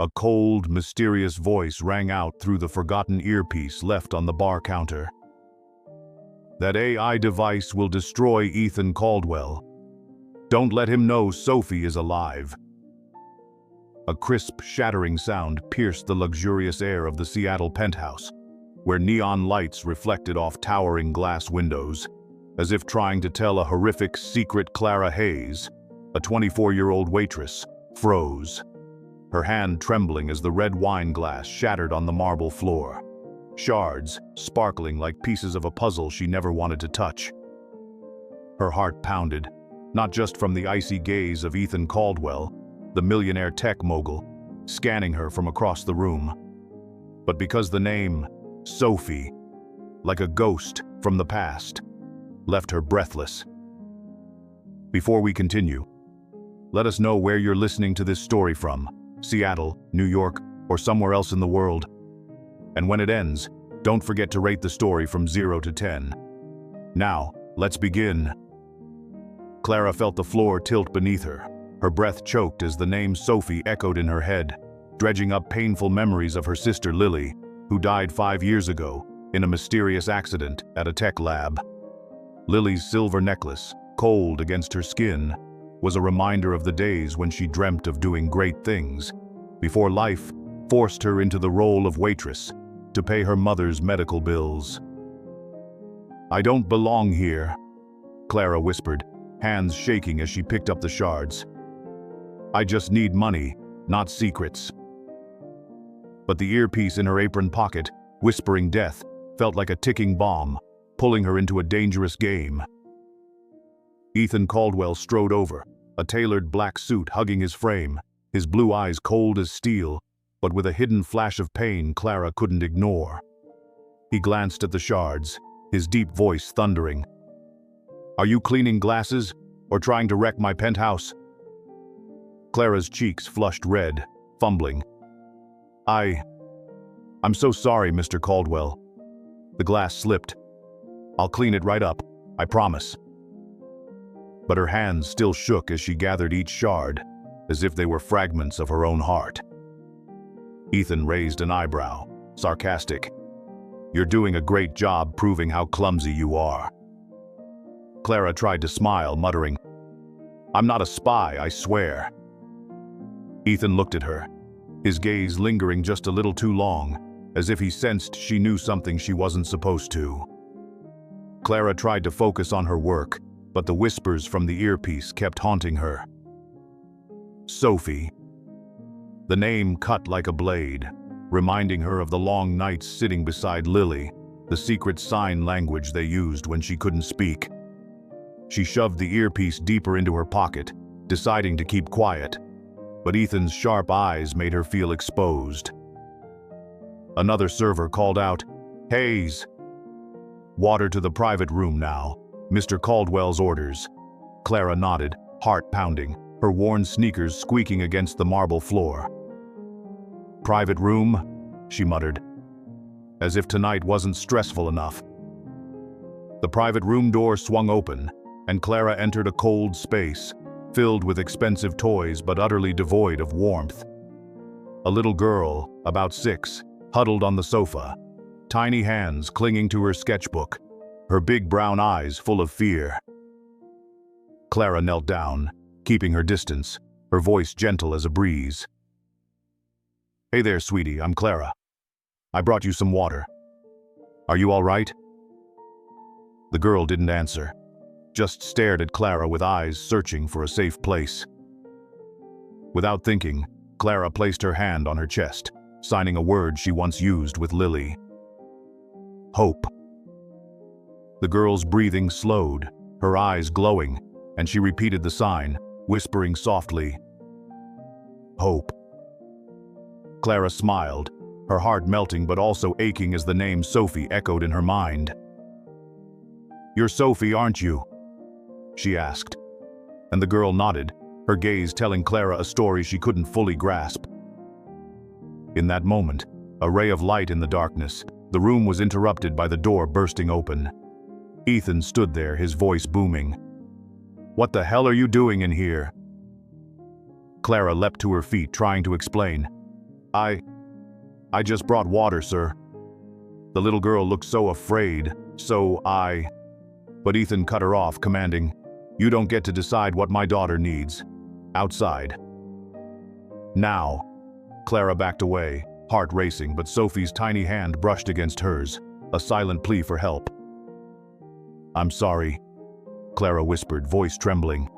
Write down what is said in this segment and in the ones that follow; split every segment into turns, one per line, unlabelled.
A cold, mysterious voice rang out through the forgotten earpiece left on the bar counter. "That AI device will destroy Ethan Caldwell. Don't let him know Sophie is alive." A crisp, shattering sound pierced the luxurious air of the Seattle penthouse, where neon lights reflected off towering glass windows, as if trying to tell a horrific secret. Clara Hayes, a 24-year-old waitress, froze, her hand trembling as the red wine glass shattered on the marble floor, shards sparkling like pieces of a puzzle she never wanted to touch. Her heart pounded, not just from the icy gaze of Ethan Caldwell, the millionaire tech mogul, scanning her from across the room, but because the name, Sophie, like a ghost from the past, left her breathless. Before we continue, let us know where you're listening to this story from: Seattle, New York, or somewhere else in the world. And when it ends, don't forget to rate the story from 0 to 10. Now, let's begin. Clara felt the floor tilt beneath her. Her breath choked as the name Sophie echoed in her head, dredging up painful memories of her sister Lily, who died 5 years ago in a mysterious accident at a tech lab. Lily's silver necklace, cold against her skin, was a reminder of the days when she dreamt of doing great things, before life forced her into the role of waitress to pay her mother's medical bills. "I don't belong here," Clara whispered, hands shaking as she picked up the shards. "I just need money, not secrets." But the earpiece in her apron pocket, whispering death, felt like a ticking bomb, pulling her into a dangerous game. Ethan Caldwell strode over, a tailored black suit hugging his frame, his blue eyes cold as steel, but with a hidden flash of pain Clara couldn't ignore. He glanced at the shards, his deep voice thundering. "Are you cleaning glasses or trying to wreck my penthouse?" Clara's cheeks flushed red, fumbling. I'm so sorry, Mr. Caldwell." The glass slipped. "I'll clean it right up, I promise." But her hands still shook as she gathered each shard, as if they were fragments of her own heart. Ethan raised an eyebrow, sarcastic. "You're doing a great job proving how clumsy you are." Clara tried to smile, muttering, "I'm not a spy, I swear." Ethan looked at her, his gaze lingering just a little too long, as if he sensed she knew something she wasn't supposed to. Clara tried to focus on her work, but the whispers from the earpiece kept haunting her. Sophie. The name cut like a blade, reminding her of the long nights sitting beside Lily, the secret sign language they used when she couldn't speak. She shoved the earpiece deeper into her pocket, deciding to keep quiet, but Ethan's sharp eyes made her feel exposed. Another server called out, "Hayes! Water to the private room now, Mr. Caldwell's orders." Clara nodded, heart pounding, her worn sneakers squeaking against the marble floor. "Private room?" she muttered, as if tonight wasn't stressful enough. The private room door swung open, and Clara entered a cold space, filled with expensive toys but utterly devoid of warmth. A little girl, about 6, huddled on the sofa, tiny hands clinging to her sketchbook, her big brown eyes full of fear. Clara knelt down, keeping her distance, her voice gentle as a breeze. "Hey there, sweetie, I'm Clara. I brought you some water. Are you all right?" The girl didn't answer, just stared at Clara with eyes searching for a safe place. Without thinking, Clara placed her hand on her chest, signing a word she once used with Lily. Hope. The girl's breathing slowed, her eyes glowing, and she repeated the sign, whispering softly, "Hope." Clara smiled, her heart melting but also aching as the name Sophie echoed in her mind. "You're Sophie, aren't you?" she asked, and the girl nodded, her gaze telling Clara a story she couldn't fully grasp. In that moment, a ray of light in the darkness, the room was interrupted by the door bursting open. Ethan stood there, his voice booming. "What the hell are you doing in here?" Clara leapt to her feet, trying to explain. I just brought water, sir." The little girl looked so afraid, But Ethan cut her off, commanding, "You don't get to decide what my daughter needs. Outside." "Now." Clara backed away, heart racing, but Sophie's tiny hand brushed against hers, a silent plea for help. "I'm sorry," Clara whispered, voice trembling,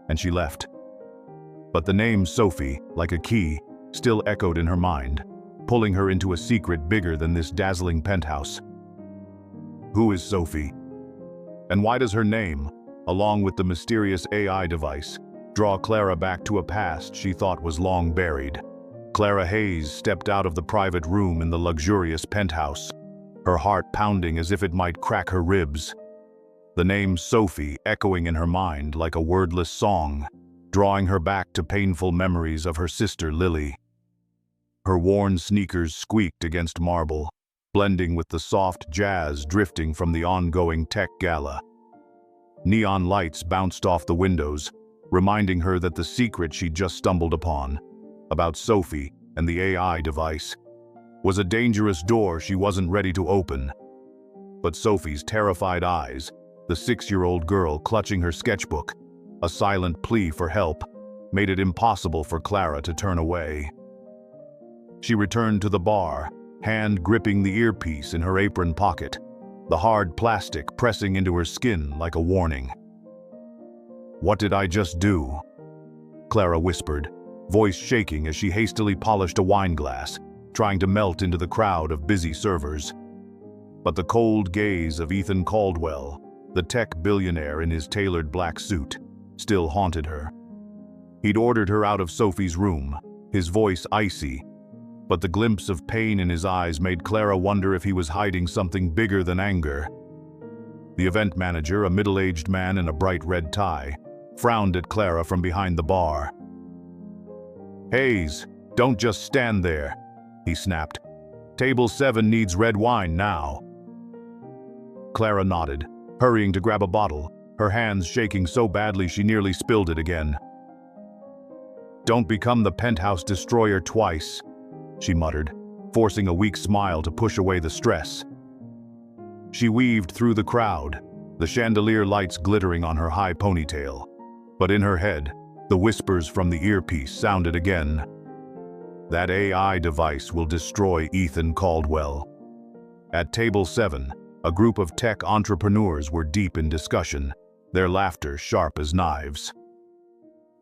and she left. But the name Sophie, like a key, still echoed in her mind, pulling her into a secret bigger than this dazzling penthouse. Who is Sophie? And why does her name, along with the mysterious AI device, draw Clara back to a past she thought was long buried? Clara Hayes stepped out of the private room in the luxurious penthouse, her heart pounding as if it might crack her ribs. The name Sophie echoing in her mind like a wordless song, drawing her back to painful memories of her sister Lily. Her worn sneakers squeaked against marble, blending with the soft jazz drifting from the ongoing tech gala. Neon lights bounced off the windows, reminding her that the secret she'd just stumbled upon, about Sophie and the AI device, was a dangerous door she wasn't ready to open. But Sophie's terrified eyes, the 6-year-old girl clutching her sketchbook, a silent plea for help, made it impossible for Clara to turn away. She returned to the bar, hand gripping the earpiece in her apron pocket, the hard plastic pressing into her skin like a warning. "What did I just do?" Clara whispered, voice shaking as she hastily polished a wine glass, trying to melt into the crowd of busy servers. But the cold gaze of Ethan Caldwell, the tech billionaire in his tailored black suit, still haunted her. He'd ordered her out of Sophie's room, his voice icy, but the glimpse of pain in his eyes made Clara wonder if he was hiding something bigger than anger. The event manager, a middle-aged man in a bright red tie, frowned at Clara from behind the bar. "Hayes, don't just stand there," he snapped. "Table 7 needs red wine now." Clara nodded, hurrying to grab a bottle, her hands shaking so badly she nearly spilled it again. "Don't become the penthouse destroyer twice," she muttered, forcing a weak smile to push away the stress. She weaved through the crowd, the chandelier lights glittering on her high ponytail. But in her head, the whispers from the earpiece sounded again. That AI device will destroy Ethan Caldwell. At table 7, a group of tech entrepreneurs were deep in discussion, their laughter sharp as knives.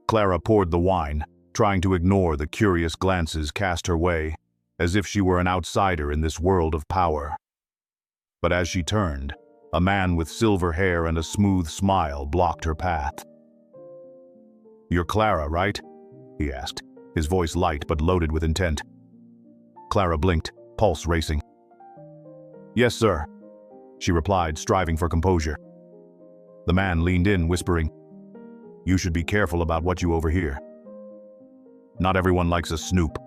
Clara poured the wine, trying to ignore the curious glances cast her way, as if she were an outsider in this world of power. But as she turned, a man with silver hair and a smooth smile blocked her path. "You're Clara, right?" he asked, his voice light but loaded with intent. Clara blinked, pulse racing. "Yes, sir," she replied, striving for composure. The man leaned in, whispering, "You should be careful about what you overhear. Not everyone likes a snoop."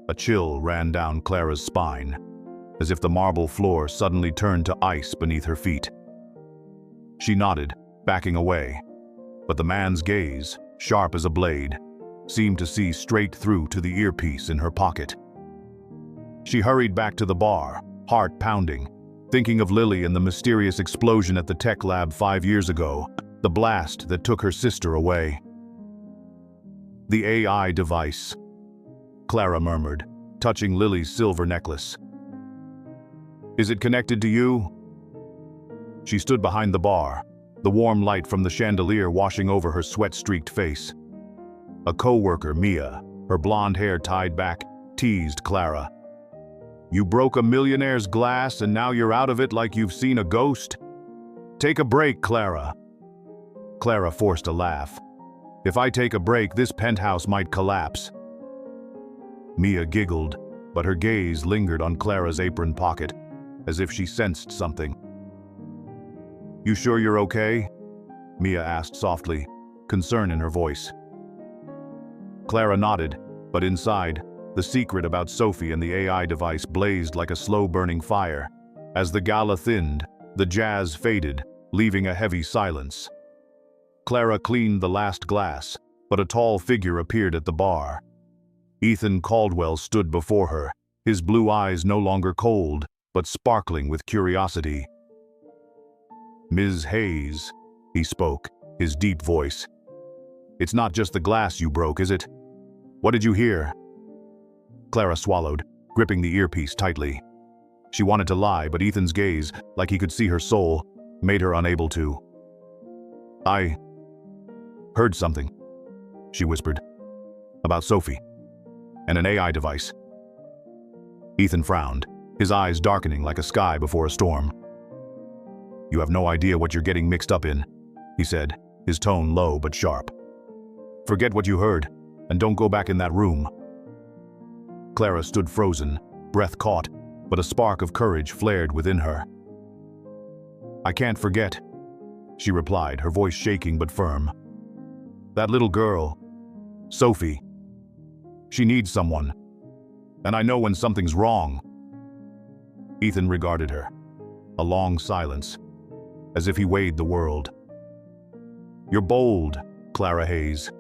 A chill ran down Clara's spine, as if the marble floor suddenly turned to ice beneath her feet. She nodded, backing away, but the man's gaze, sharp as a blade, seemed to see straight through to the earpiece in her pocket. She hurried back to the bar, heart pounding, thinking of Lily and the mysterious explosion at the tech lab 5 years ago, the blast that took her sister away. "The AI device," Clara murmured, touching Lily's silver necklace. "Is it connected to you?" She stood behind the bar, the warm light from the chandelier washing over her sweat-streaked face. A co-worker, Mia, her blonde hair tied back, teased Clara. "You broke a millionaire's glass and now you're out of it like you've seen a ghost? Take a break, Clara." Clara forced a laugh. "If I take a break, this penthouse might collapse." Mia giggled, but her gaze lingered on Clara's apron pocket, as if she sensed something. "You sure you're okay?" Mia asked softly, concern in her voice. Clara nodded, but inside, the secret about Sophie and the AI device blazed like a slow-burning fire. As the gala thinned, the jazz faded, leaving a heavy silence. Clara cleaned the last glass, but a tall figure appeared at the bar. Ethan Caldwell stood before her, his blue eyes no longer cold, but sparkling with curiosity. "Ms. Hayes," he spoke, his deep voice. "It's not just the glass you broke, is it? What did you hear?" Clara swallowed, gripping the earpiece tightly. She wanted to lie, but Ethan's gaze, like he could see her soul, made her unable to. "I heard something," she whispered, "about Sophie and an AI device." Ethan frowned, his eyes darkening like a sky before a storm. "You have no idea what you're getting mixed up in," he said, his tone low but sharp. "Forget what you heard, and don't go back in that room." Clara stood frozen, breath caught, but a spark of courage flared within her. "I can't forget," she replied, her voice shaking but firm. "That little girl, Sophie, she needs someone, and I know when something's wrong." Ethan regarded her, a long silence, as if he weighed the world. "You're bold, Clara Hayes,"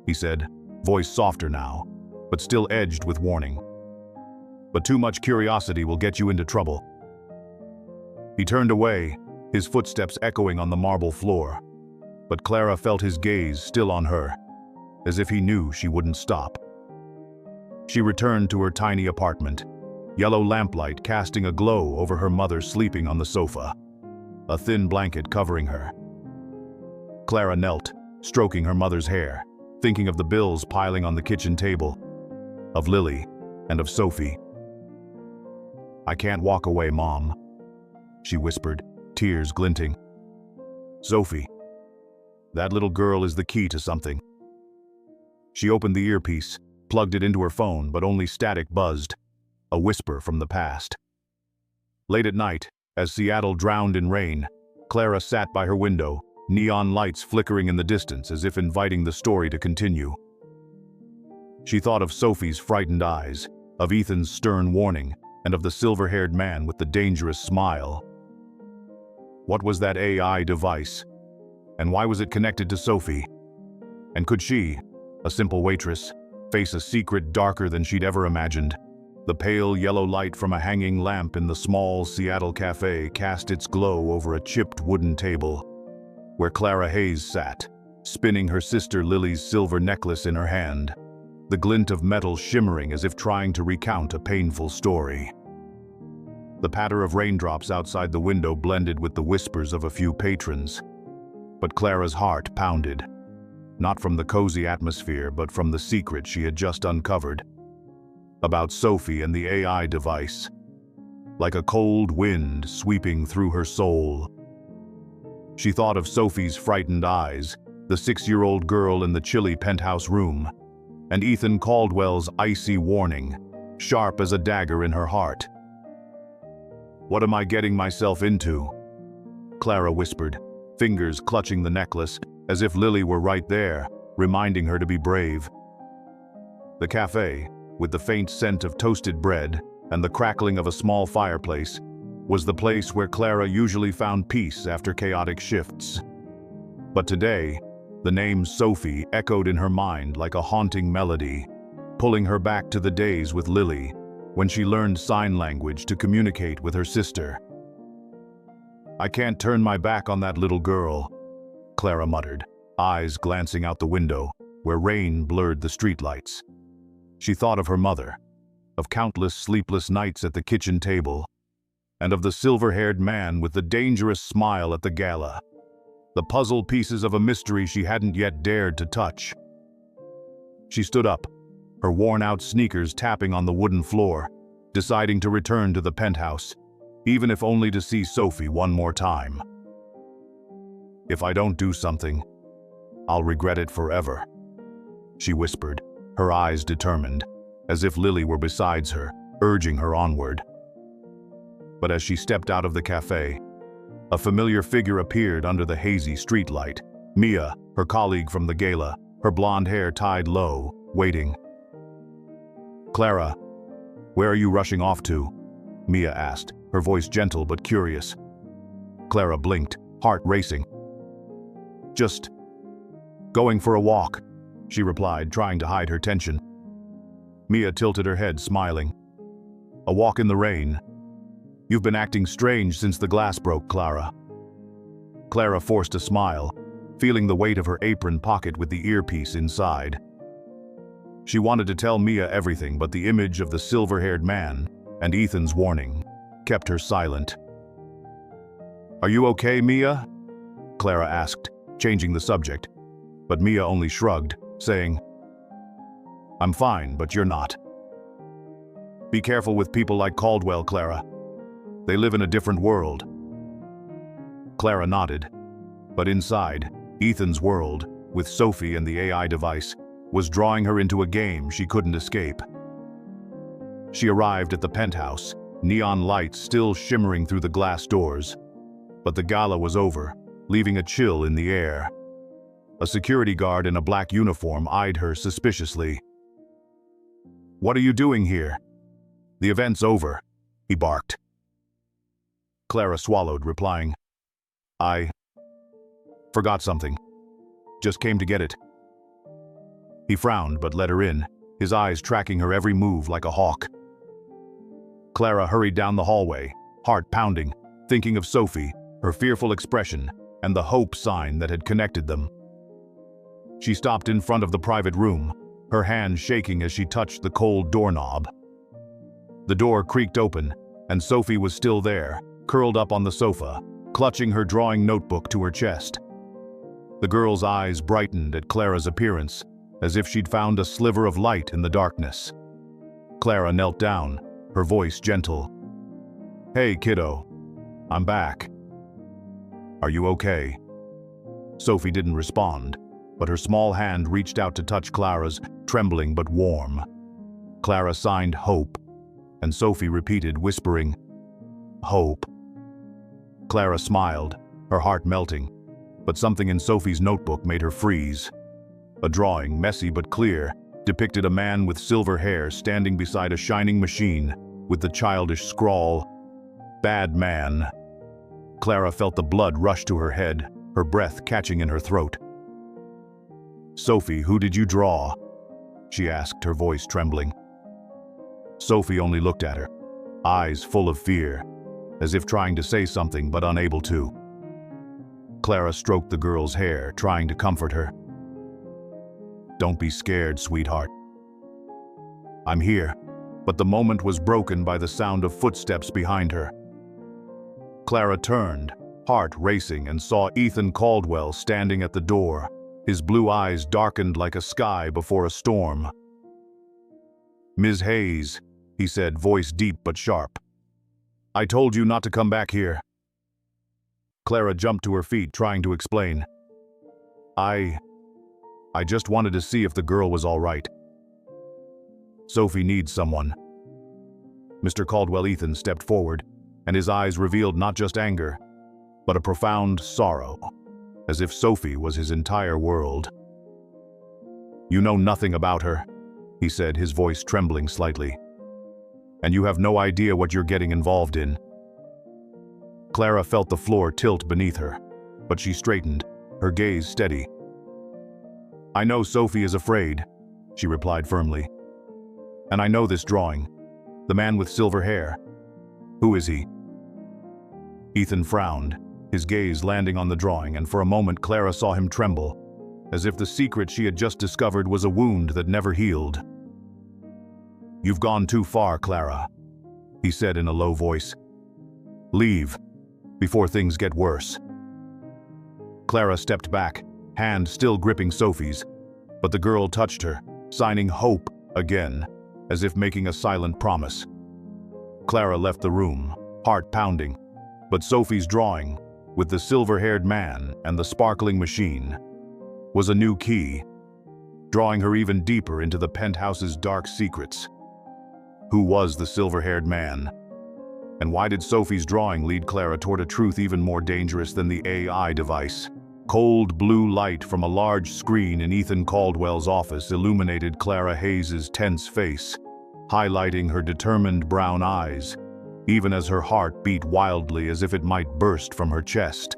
he said, voice softer now, but still edged with warning. "But too much curiosity will get you into trouble." He turned away, his footsteps echoing on the marble floor, but Clara felt his gaze still on her, as if he knew she wouldn't stop. She returned to her tiny apartment, yellow lamplight casting a glow over her mother sleeping on the sofa, a thin blanket covering her. Clara knelt, stroking her mother's hair, thinking of the bills piling on the kitchen table, of Lily, and of Sophie. "I can't walk away, Mom," she whispered, tears glinting. "Sophie, that little girl is the key to something." She opened the earpiece, plugged it into her phone, but only static buzzed, a whisper from the past. Late at night, as Seattle drowned in rain, Clara sat by her window, neon lights flickering in the distance as if inviting the story to continue. She thought of Sophie's frightened eyes, of Ethan's stern warning, and of the silver-haired man with the dangerous smile. What was that AI device? And why was it connected to Sophie? And could she, a simple waitress, face a secret darker than she'd ever imagined? The pale yellow light from a hanging lamp in the small Seattle cafe cast its glow over a chipped wooden table, where Clara Hayes sat, spinning her sister Lily's silver necklace in her hand, the glint of metal shimmering as if trying to recount a painful story. The patter of raindrops outside the window blended with the whispers of a few patrons, but Clara's heart pounded, not from the cozy atmosphere but from the secret she had just uncovered, about Sophie and the AI device, like a cold wind sweeping through her soul. She thought of Sophie's frightened eyes, the 6-year-old girl in the chilly penthouse room, and Ethan Caldwell's icy warning, sharp as a dagger in her heart. "What am I getting myself into?" Clara whispered, fingers clutching the necklace, as if Lily were right there, reminding her to be brave. The cafe, with the faint scent of toasted bread and the crackling of a small fireplace, was the place where Clara usually found peace after chaotic shifts. But today, the name Sophie echoed in her mind like a haunting melody, pulling her back to the days with Lily, when she learned sign language to communicate with her sister. "I can't turn my back on that little girl," Clara muttered, eyes glancing out the window, where rain blurred the streetlights. She thought of her mother, of countless sleepless nights at the kitchen table, and of the silver-haired man with the dangerous smile at the gala, the puzzle pieces of a mystery she hadn't yet dared to touch. She stood up, her worn-out sneakers tapping on the wooden floor, deciding to return to the penthouse, even if only to see Sophie one more time. "If I don't do something, I'll regret it forever," she whispered, her eyes determined, as if Lily were beside her, urging her onward. But as she stepped out of the cafe, a familiar figure appeared under the hazy streetlight. Mia, her colleague from the gala, her blonde hair tied low, waiting. "Clara, where are you rushing off to?" Mia asked, her voice gentle but curious. Clara blinked, heart racing. "Just going for a walk," she replied, trying to hide her tension. Mia tilted her head, smiling. A walk in the rain. You've been acting strange since the glass broke, Clara. Clara forced a smile, feeling the weight of her apron pocket with the earpiece inside. She wanted to tell Mia everything, but the image of the silver-haired man and Ethan's warning kept her silent. Are you okay, Mia? Clara asked, changing the subject, but Mia only shrugged, saying, I'm fine, but you're not. Be careful with people like Caldwell, Clara. They live in a different world. Clara nodded, but inside, Ethan's world, with Sophie and the AI device, was drawing her into a game she couldn't escape. She arrived at the penthouse, neon lights still shimmering through the glass doors. But the gala was over, leaving a chill in the air. A security guard in a black uniform eyed her suspiciously. What are you doing here? The event's over, he barked. Clara swallowed, replying, I forgot something. Just came to get it. He frowned but let her in, his eyes tracking her every move like a hawk. Clara hurried down the hallway, heart pounding, thinking of Sophie, her fearful expression, and the hope sign that had connected them. She stopped in front of the private room, her hand shaking as she touched the cold doorknob. The door creaked open, and Sophie was still there, curled up on the sofa, clutching her drawing notebook to her chest. The girl's eyes brightened at Clara's appearance, as if she'd found a sliver of light in the darkness. Clara knelt down, her voice gentle. Hey, kiddo. I'm back. Are you okay? Sophie didn't respond, but her small hand reached out to touch Clara's, trembling but warm. Clara signed hope, and Sophie repeated, whispering, Hope. Clara smiled, her heart melting, but something in Sophie's notebook made her freeze. A drawing, messy but clear, depicted a man with silver hair standing beside a shining machine with the childish scrawl, Bad man. Clara felt the blood rush to her head, her breath catching in her throat. Sophie, who did you draw? She asked, her voice trembling. Sophie only looked at her, eyes full of fear, as if trying to say something but unable to. Clara stroked the girl's hair, trying to comfort her. Don't be scared, sweetheart. I'm here, but the moment was broken by the sound of footsteps behind her. Clara turned, heart racing, and saw Ethan Caldwell standing at the door, his blue eyes darkened like a sky before a storm. Ms. Hayes, he said, voice deep but sharp. I told you not to come back here. Clara jumped to her feet, trying to explain. I just wanted to see if the girl was all right. Sophie needs someone. Mr. Caldwell Ethan stepped forward, and his eyes revealed not just anger, but a profound sorrow, as if Sophie was his entire world. You know nothing about her, he said, his voice trembling slightly. And you have no idea what you're getting involved in. Clara felt the floor tilt beneath her, but she straightened, her gaze steady. I know Sophie is afraid, she replied firmly. And I know this drawing, the man with silver hair. Who is he? Ethan frowned, his gaze landing on the drawing, and for a moment Clara saw him tremble, as if the secret she had just discovered was a wound that never healed. You've gone too far, Clara, he said in a low voice. Leave, before things get worse. Clara stepped back, hand still gripping Sophie's, but the girl touched her, signing hope again, as if making a silent promise. Clara left the room, heart pounding, but Sophie's drawing, with the silver-haired man and the sparkling machine, was a new key, drawing her even deeper into the penthouse's dark secrets. Who was the silver-haired man? And why did Sophie's drawing lead Clara toward a truth even more dangerous than the AI device? Cold blue light from a large screen in Ethan Caldwell's office illuminated Clara Hayes' tense face, highlighting her determined brown eyes, even as her heart beat wildly as if it might burst from her chest.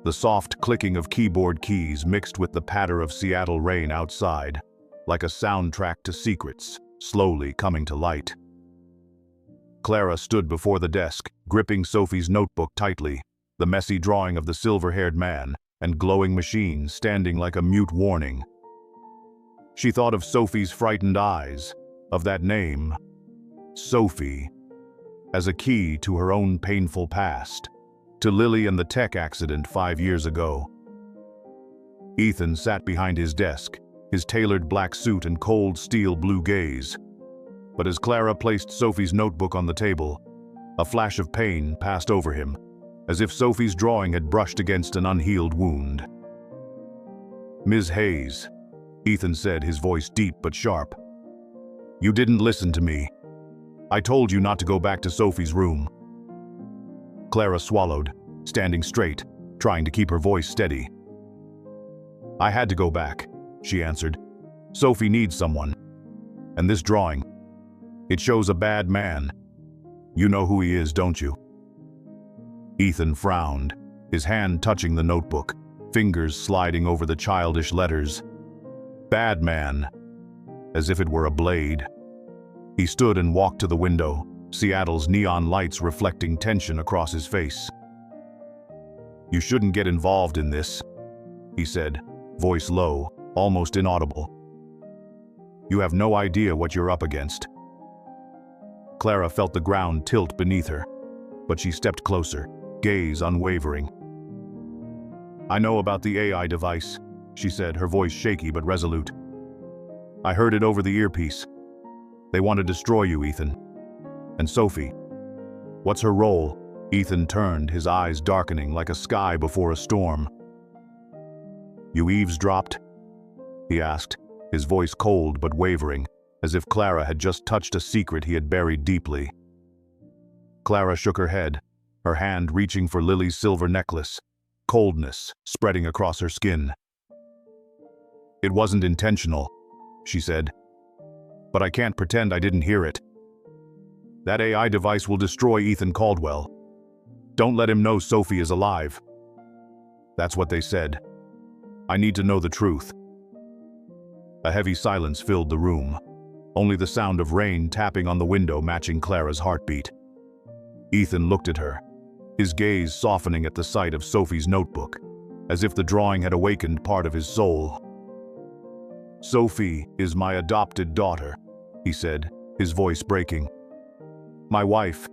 The soft clicking of keyboard keys mixed with the patter of Seattle rain outside, like a soundtrack to secrets, slowly coming to light. Clara stood before the desk, gripping Sophie's notebook tightly, the messy drawing of the silver-haired man and glowing machine standing like a mute warning. She thought of Sophie's frightened eyes, of that name, Sophie, as a key to her own painful past, to Lily and the tech accident 5 years ago. Ethan sat behind his desk, his tailored black suit and cold steel blue gaze. But as Clara placed Sophie's notebook on the table, a flash of pain passed over him, as if Sophie's drawing had brushed against an unhealed wound. "Ms. Hayes," Ethan said, his voice deep but sharp. "You didn't listen to me. I told you not to go back to Sophie's room." Clara swallowed, standing straight, trying to keep her voice steady. "I had to go back," she answered. "Sophie needs someone. And this drawing, it shows a bad man. You know who he is, don't you?" Ethan frowned, his hand touching the notebook, fingers sliding over the childish letters. Bad man, as if it were a blade. He stood and walked to the window, Seattle's neon lights reflecting tension across his face. "You shouldn't get involved in this," he said, voice low, almost inaudible. "You have no idea what you're up against." Clara felt the ground tilt beneath her, but she stepped closer, gaze unwavering. "I know about the AI device," she said, her voice shaky but resolute. "I heard it over the earpiece. They want to destroy you, Ethan. And Sophie. What's her role?" Ethan turned, his eyes darkening like a sky before a storm. "You eavesdropped?" he asked, his voice cold but wavering, as if Clara had just touched a secret he had buried deeply. Clara shook her head, her hand reaching for Lily's silver necklace, coldness spreading across her skin. "It wasn't intentional," she said. "But I can't pretend I didn't hear it. That AI device will destroy Ethan Caldwell. Don't let him know Sophie is alive." "That's what they said. I need to know the truth." A heavy silence filled the room, only the sound of rain tapping on the window matching Clara's heartbeat. Ethan looked at her, his gaze softening at the sight of Sophie's notebook, as if the drawing had awakened part of his soul. "Sophie is my adopted daughter," he said, his voice breaking. "My wife.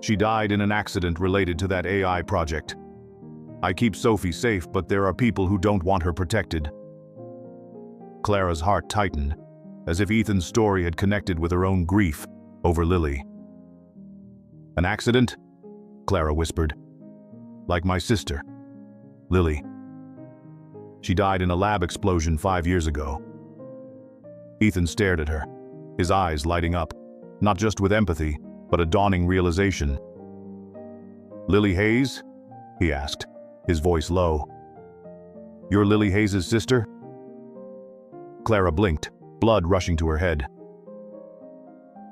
She died in an accident related to that AI project. I keep Sophie safe, but there are people who don't want her protected." Clara's heart tightened, as if Ethan's story had connected with her own grief over Lily. "An accident?" Clara whispered. "Like my sister, Lily. She died in a lab explosion 5 years ago." Ethan stared at her, his eyes lighting up, not just with empathy, but a dawning realization. "Lily Hayes?" he asked, his voice low. "You're Lily Hayes' sister?" Clara blinked, blood rushing to her head.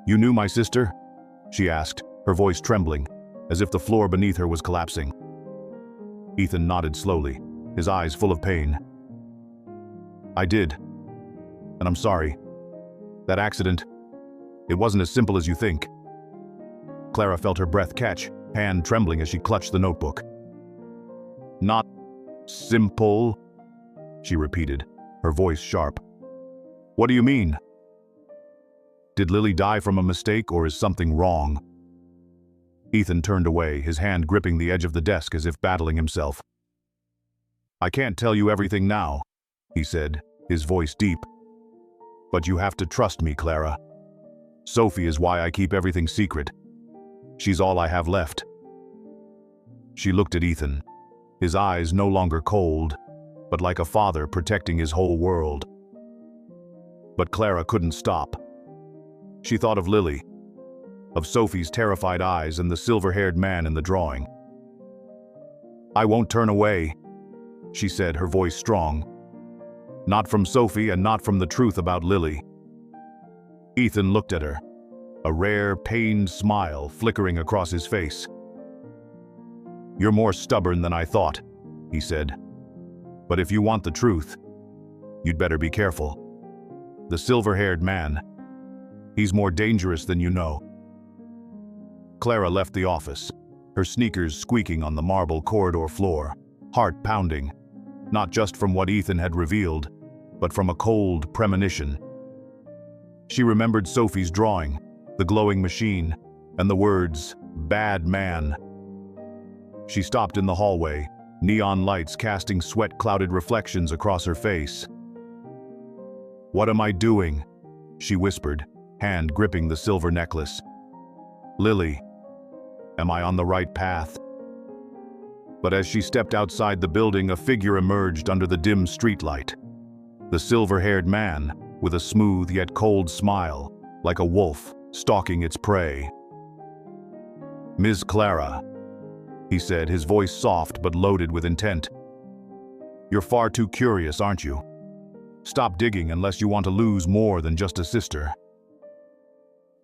"You knew my sister?" she asked, her voice trembling, as if the floor beneath her was collapsing. Ethan nodded slowly, his eyes full of pain. "I did. And I'm sorry. That accident, it wasn't as simple as you think." Clara felt her breath catch, hand trembling as she clutched the notebook. "Not simple," she repeated, her voice sharp. "What do you mean? Did Lily die from a mistake, or is something wrong?" Ethan turned away, his hand gripping the edge of the desk as if battling himself. "I can't tell you everything now," he said, his voice deep. "But you have to trust me, Clara. Sophie is why I keep everything secret. She's all I have left." She looked at Ethan, his eyes no longer cold, but like a father protecting his whole world. But Clara couldn't stop. She thought of Lily, of Sophie's terrified eyes and the silver-haired man in the drawing. "I won't turn away," she said, her voice strong. "Not from Sophie and not from the truth about Lily." Ethan looked at her, a rare, pained smile flickering across his face. "You're more stubborn than I thought," he said. "But if you want the truth, you'd better be careful. The silver-haired man, He's more dangerous than you know." Clara left the office, her sneakers squeaking on the marble corridor floor, heart pounding, not just from what Ethan had revealed, but from a cold premonition. She remembered Sophie's drawing, the glowing machine, and the words, "bad man." She stopped in the hallway, neon lights casting sweat-clouded reflections across her face. "What am I doing?" she whispered, hand gripping the silver necklace. "Lily, am I on the right path?" But as she stepped outside the building, a figure emerged under the dim streetlight. The silver-haired man, with a smooth yet cold smile, like a wolf stalking its prey. "Ms. Clara," he said, his voice soft but loaded with intent. "You're far too curious, aren't you? Stop digging unless you want to lose more than just a sister."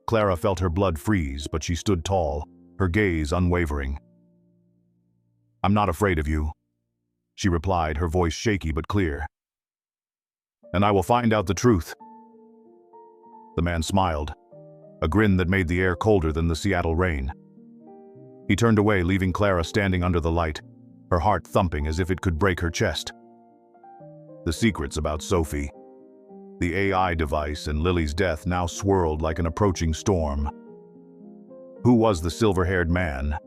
Clara felt her blood freeze, but she stood tall, her gaze unwavering. "I'm not afraid of you," she replied, her voice shaky but clear. "And I will find out the truth." The man smiled, a grin that made the air colder than the Seattle rain. He turned away, leaving Clara standing under the light, her heart thumping as if it could break her chest. The secrets about Sophie, the AI device, and Lily's death now swirled like an approaching storm. Who was the silver-haired man?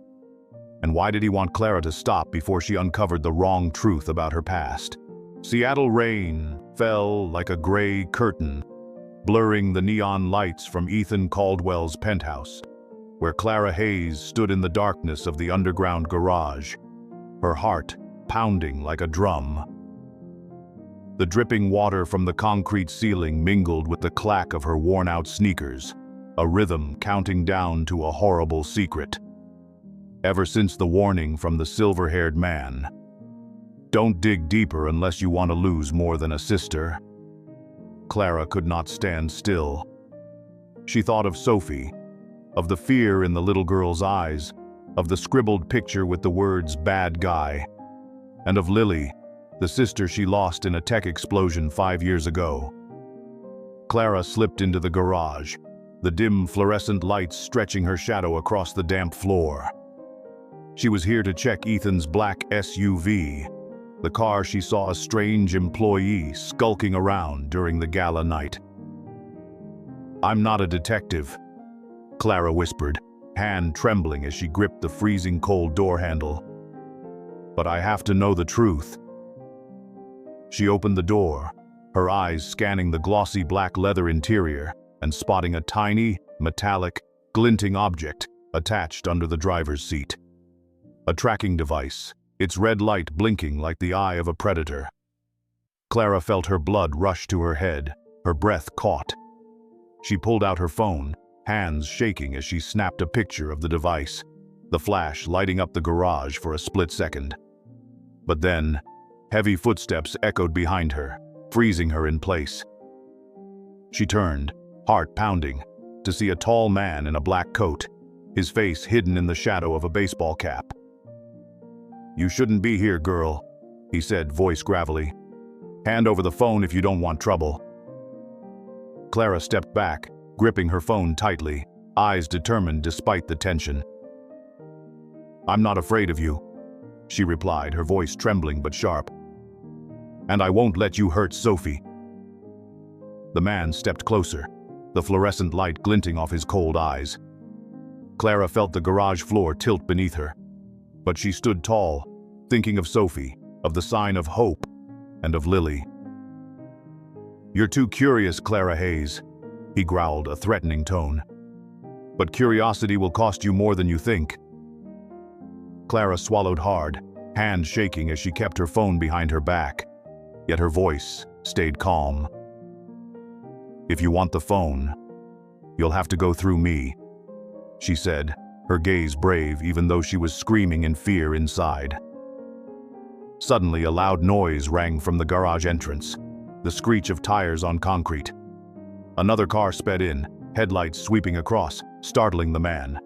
And why did he want Clara to stop before she uncovered the wrong truth about her past? Seattle rain fell like a gray curtain, blurring the neon lights from Ethan Caldwell's penthouse, where Clara Hayes stood in the darkness of the underground garage, her heart pounding like a drum. The dripping water from the concrete ceiling mingled with the clack of her worn-out sneakers, a rhythm counting down to a horrible secret. Ever since the warning from the silver-haired man, "Don't dig deeper unless you want to lose more than a sister," Clara could not stand still. She thought of Sophie, of the fear in the little girl's eyes, of the scribbled picture with the words "bad guy," and of Lily, the sister she lost in a tech explosion 5 years ago. Clara slipped into the garage, the dim fluorescent lights stretching her shadow across the damp floor. She was here to check Ethan's black SUV, the car she saw a strange employee skulking around during the gala night. "I'm not a detective," Clara whispered, hand trembling as she gripped the freezing cold door handle. "But I have to know the truth." She opened the door, her eyes scanning the glossy black leather interior and spotting a tiny, metallic, glinting object attached under the driver's seat. A tracking device, its red light blinking like the eye of a predator. Clara felt her blood rush to her head, her breath caught. She pulled out her phone, hands shaking as she snapped a picture of the device, the flash lighting up the garage for a split second. But then, heavy footsteps echoed behind her, freezing her in place. She turned, heart pounding, to see a tall man in a black coat, his face hidden in the shadow of a baseball cap. "You shouldn't be here, girl," he said, voice gravelly. "Hand over the phone if you don't want trouble." Clara stepped back, gripping her phone tightly, eyes determined despite the tension. "I'm not afraid of you," she replied, her voice trembling but sharp. "And I won't let you hurt Sophie." The man stepped closer, the fluorescent light glinting off his cold eyes. Clara felt the garage floor tilt beneath her, but she stood tall, thinking of Sophie, of the sign of hope, and of Lily. "You're too curious, Clara Hayes," he growled, a threatening tone. "But curiosity will cost you more than you think." Clara swallowed hard, hand shaking as she kept her phone behind her back, yet her voice stayed calm. "If you want the phone, you'll have to go through me," she said, her gaze brave even though she was screaming in fear inside. Suddenly, a loud noise rang from the garage entrance, the screech of tires on concrete. Another car sped in, headlights sweeping across, startling the man.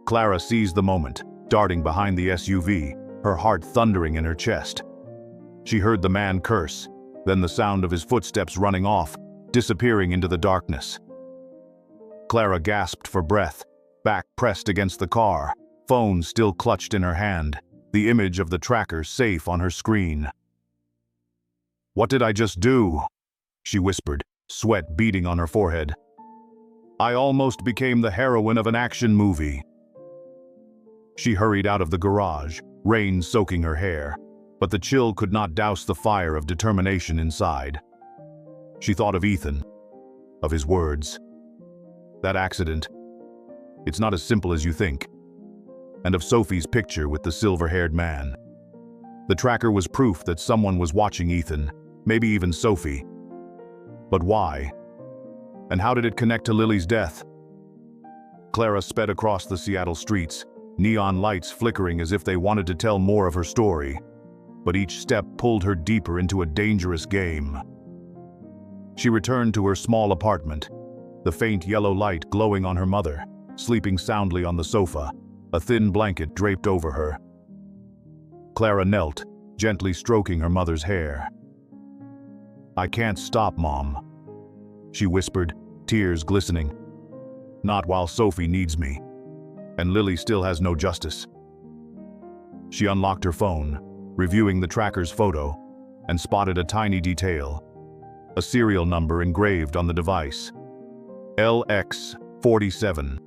Clara seized the moment, darting behind the SUV, her heart thundering in her chest. She heard the man curse, then the sound of his footsteps running off, disappearing into the darkness. Clara gasped for breath, back pressed against the car, phone still clutched in her hand, the image of the tracker safe on her screen. "What did I just do?" she whispered, sweat beading on her forehead. "I almost became the heroine of an action movie." She hurried out of the garage, rain soaking her hair, but the chill could not douse the fire of determination inside. She thought of Ethan, of his words. That accident, it's not as simple as you think. And of Sophie's picture with the silver-haired man. The tracker was proof that someone was watching Ethan, maybe even Sophie. But why? And how did it connect to Lily's death? Clara sped across the Seattle streets, neon lights flickering as if they wanted to tell more of her story. But each step pulled her deeper into a dangerous game. She returned to her small apartment, the faint yellow light glowing on her mother, sleeping soundly on the sofa, a thin blanket draped over her. Clara knelt, gently stroking her mother's hair. "I can't stop, Mom," she whispered, tears glistening. "Not while Sophie needs me, and Lily still has no justice." She unlocked her phone, reviewing the tracker's photo, and spotted a tiny detail, a serial number engraved on the device. LX47.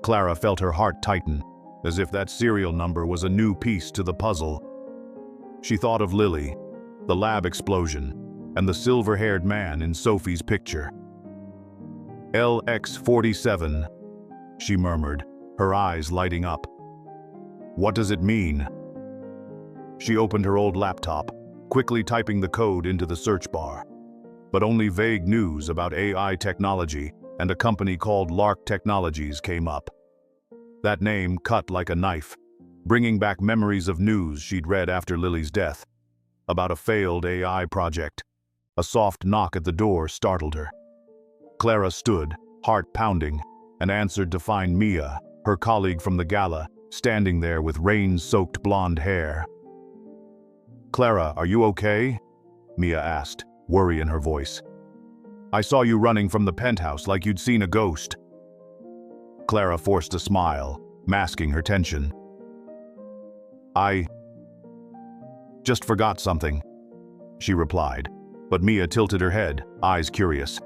Clara felt her heart tighten, as if that serial number was a new piece to the puzzle. She thought of Lily, the lab explosion, and the silver-haired man in Sophie's picture. LX47, she murmured, her eyes lighting up. What does it mean? She opened her old laptop, quickly typing the code into the search bar. But only vague news about AI technology and a company called Lark Technologies came up. That name cut like a knife, bringing back memories of news she'd read after Lily's death, about a failed AI project. A soft knock at the door startled her. Clara stood, heart pounding, and answered to find Mia, her colleague from the gala, standing there with rain-soaked blonde hair. "Clara, are you okay?" Mia asked, worry in her voice. "I saw you running from the penthouse like you'd seen a ghost." Clara forced a smile, masking her tension. "I just forgot something," she replied, but Mia tilted her head, eyes curious.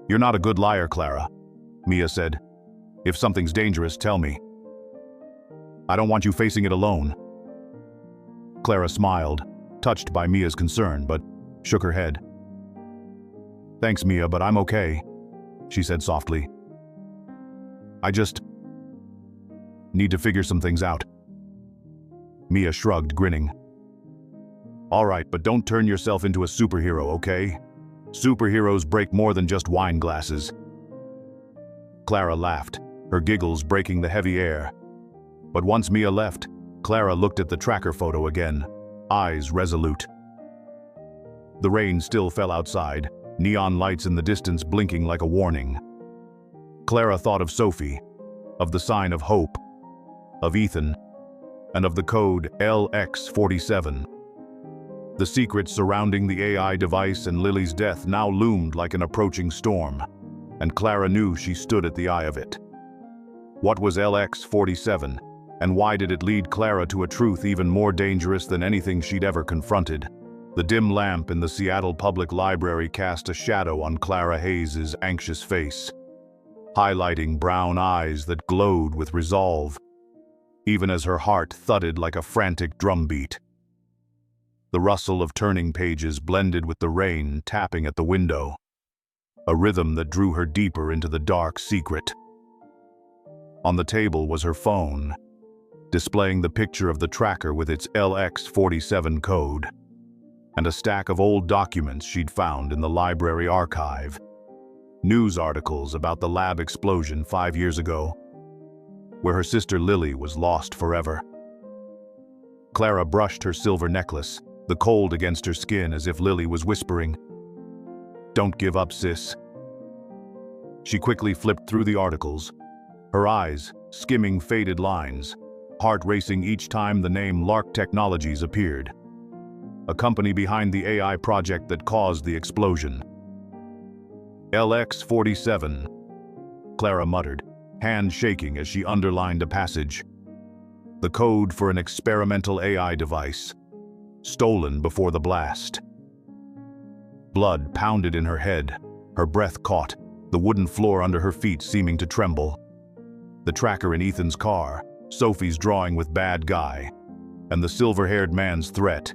"You're not a good liar, Clara," Mia said. "If something's dangerous, tell me. I don't want you facing it alone." Clara smiled, touched by Mia's concern, but shook her head. "Thanks, Mia, but I'm okay," she said softly. "I just need to figure some things out." Mia shrugged, grinning. "All right, but don't turn yourself into a superhero, okay? Superheroes break more than just wine glasses." Clara laughed, her giggles breaking the heavy air. But once Mia left, Clara looked at the tracker photo again, eyes resolute. The rain still fell outside, neon lights in the distance blinking like a warning. Clara thought of Sophie, of the sign of hope, of Ethan, and of the code LX47. The secrets surrounding the AI device and Lily's death now loomed like an approaching storm, and Clara knew she stood at the eye of it. What was LX47, and why did it lead Clara to a truth even more dangerous than anything she'd ever confronted? The dim lamp in the Seattle Public Library cast a shadow on Clara Hayes' anxious face, highlighting brown eyes that glowed with resolve, even as her heart thudded like a frantic drumbeat. The rustle of turning pages blended with the rain tapping at the window, a rhythm that drew her deeper into the dark secret. On the table was her phone, displaying the picture of the tracker with its LX47 code, and a stack of old documents she'd found in the library archive. News articles about the lab explosion 5 years ago, where her sister Lily was lost forever. Clara brushed her silver necklace, the cold against her skin as if Lily was whispering, "Don't give up, sis." She quickly flipped through the articles, her eyes skimming faded lines, heart racing each time the name Lark Technologies appeared, a company behind the AI project that caused the explosion. LX-47, Clara muttered, hand shaking as she underlined a passage. The code for an experimental AI device, stolen before the blast. Blood pounded in her head, her breath caught, the wooden floor under her feet seeming to tremble. The tracker in Ethan's car, Sophie's drawing with bad guy, and the silver-haired man's threat,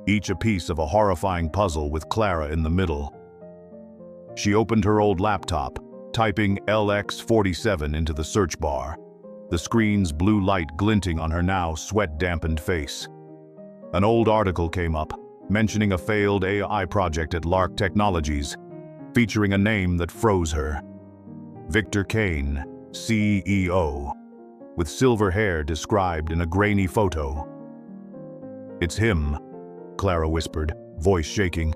each a piece of a horrifying puzzle with Clara in the middle. She opened her old laptop, typing LX-47 into the search bar, the screen's blue light glinting on her now sweat-dampened face. An old article came up, mentioning a failed AI project at Lark Technologies, featuring a name that froze her. Victor Kane, CEO, with silver hair described in a grainy photo. "It's him," Clara whispered, voice shaking.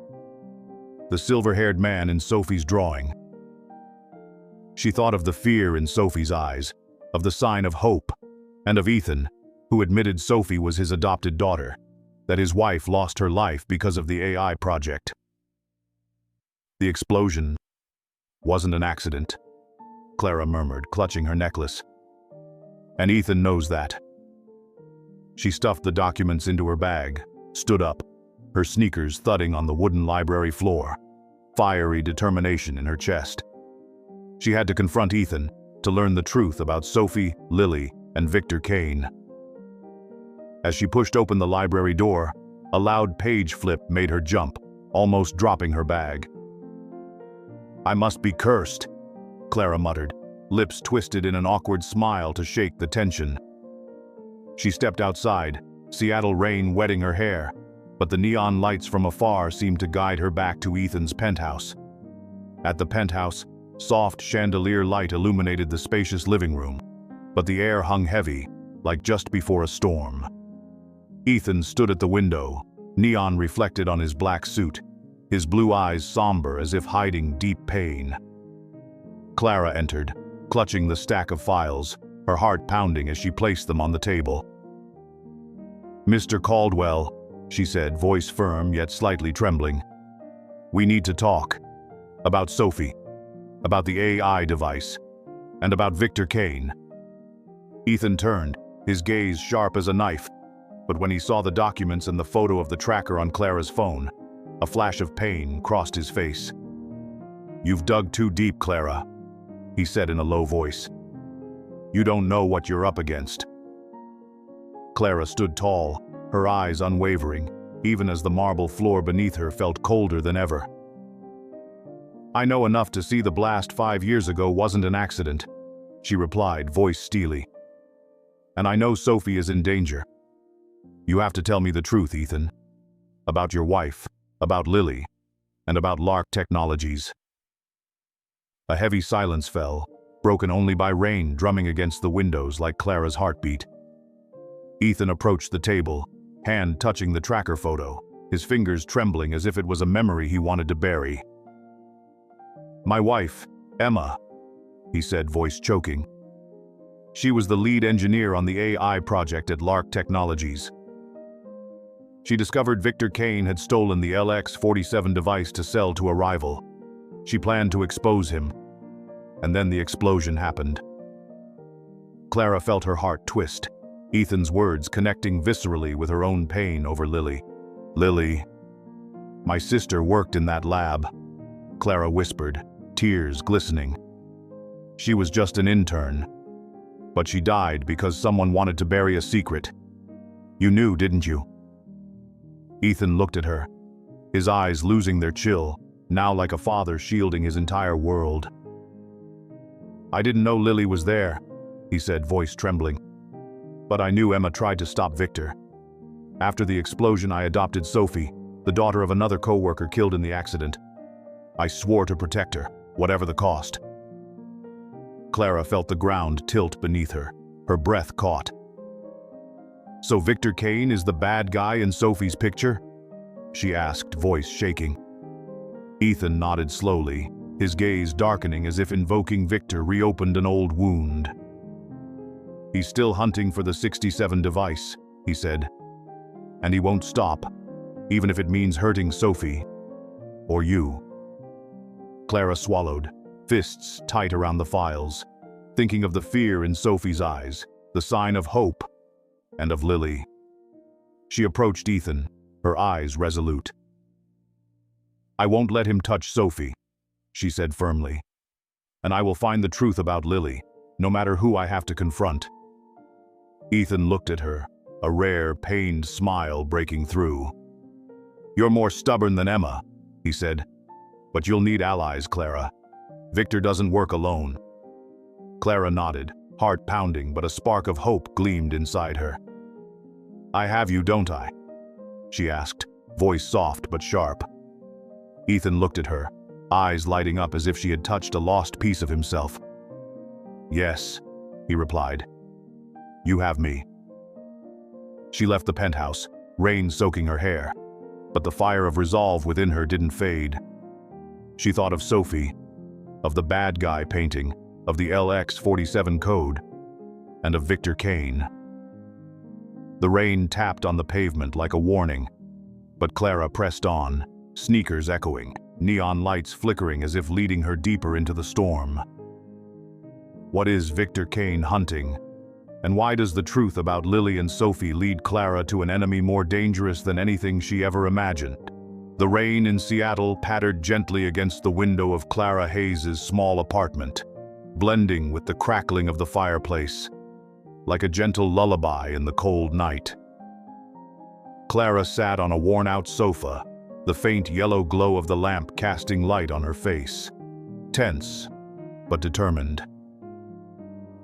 The silver-haired man in Sophie's drawing. She thought of the fear in Sophie's eyes, of the sign of hope, and of Ethan, who admitted Sophie was his adopted daughter, that his wife lost her life because of the AI project. The explosion wasn't an accident, Clara murmured, clutching her necklace. And Ethan knows that. She stuffed the documents into her bag, stood up, her sneakers thudding on the wooden library floor, fiery determination in her chest. She had to confront Ethan, to learn the truth about Sophie, Lily, and Victor Kane. As she pushed open the library door, a loud page flip made her jump, almost dropping her bag. "I must be cursed," Clara muttered, lips twisted in an awkward smile to shake the tension. She stepped outside, Seattle rain wetting her hair, but the neon lights from afar seemed to guide her back to Ethan's penthouse. At the penthouse, soft chandelier light illuminated the spacious living room, but the air hung heavy, like just before a storm. Ethan stood at the window, neon reflected on his black suit, his blue eyes somber as if hiding deep pain. Clara entered, clutching the stack of files, her heart pounding as she placed them on the table. "Mr. Caldwell," she said, voice firm yet slightly trembling. "We need to talk. About Sophie. About the AI device. And about Victor Kane." Ethan turned, his gaze sharp as a knife, but when he saw the documents and the photo of the tracker on Clara's phone, a flash of pain crossed his face. "You've dug too deep, Clara," he said in a low voice. "You don't know what you're up against." Clara stood tall, her eyes unwavering, even as the marble floor beneath her felt colder than ever. "I know enough to see the blast 5 years ago wasn't an accident," she replied, voice steely. "And I know Sophie is in danger. You have to tell me the truth, Ethan. About your wife, about Lily, and about Lark Technologies." A heavy silence fell, broken only by rain drumming against the windows like Clara's heartbeat. Ethan approached the table, hand touching the tracker photo, his fingers trembling as if it was a memory he wanted to bury. "My wife, Emma," he said, voice choking. "She was the lead engineer on the AI project at Lark Technologies. She discovered Victor Kane had stolen the LX-47 device to sell to a rival. She planned to expose him. And then the explosion happened." Clara felt her heart twist, Ethan's words connecting viscerally with her own pain over Lily. "Lily. My sister worked in that lab," Clara whispered, tears glistening. "She was just an intern. But she died because someone wanted to bury a secret. You knew, didn't you?" Ethan looked at her, his eyes losing their chill, now like a father shielding his entire world. "I didn't know Lily was there," he said, voice trembling. "But I knew Emma tried to stop Victor. After the explosion, I adopted Sophie, the daughter of another co-worker killed in the accident. I swore to protect her, whatever the cost." Clara felt the ground tilt beneath her, her breath caught. "So Victor Kane is the bad guy in Sophie's picture?" she asked, voice shaking. Ethan nodded slowly, his gaze darkening as if invoking Victor reopened an old wound. "He's still hunting for the 67 device," he said. "And he won't stop, even if it means hurting Sophie. Or you." Clara swallowed, fists tight around the files, thinking of the fear in Sophie's eyes, the sign of hope, and of Lily. She approached Ethan, her eyes resolute. "I won't let him touch Sophie," she said firmly. "And I will find the truth about Lily, no matter who I have to confront." Ethan looked at her, a rare, pained smile breaking through. "You're more stubborn than Emma," he said. "But you'll need allies, Clara. Victor doesn't work alone." Clara nodded, heart pounding, but a spark of hope gleamed inside her. "I have you, don't I?" she asked, voice soft but sharp. Ethan looked at her, eyes lighting up as if she had touched a lost piece of himself. "Yes," he replied. "You have me." She left the penthouse, rain soaking her hair, but the fire of resolve within her didn't fade. She thought of Sophie, of the bad guy painting, of the LX-47 code, and of Victor Kane. The rain tapped on the pavement like a warning, but Clara pressed on, sneakers echoing, neon lights flickering as if leading her deeper into the storm. What is Victor Kane hunting? And why does the truth about Lily and Sophie lead Clara to an enemy more dangerous than anything she ever imagined? The rain in Seattle pattered gently against the window of Clara Hayes' small apartment, blending with the crackling of the fireplace, like a gentle lullaby in the cold night. Clara sat on a worn-out sofa, the faint yellow glow of the lamp casting light on her face, tense but determined.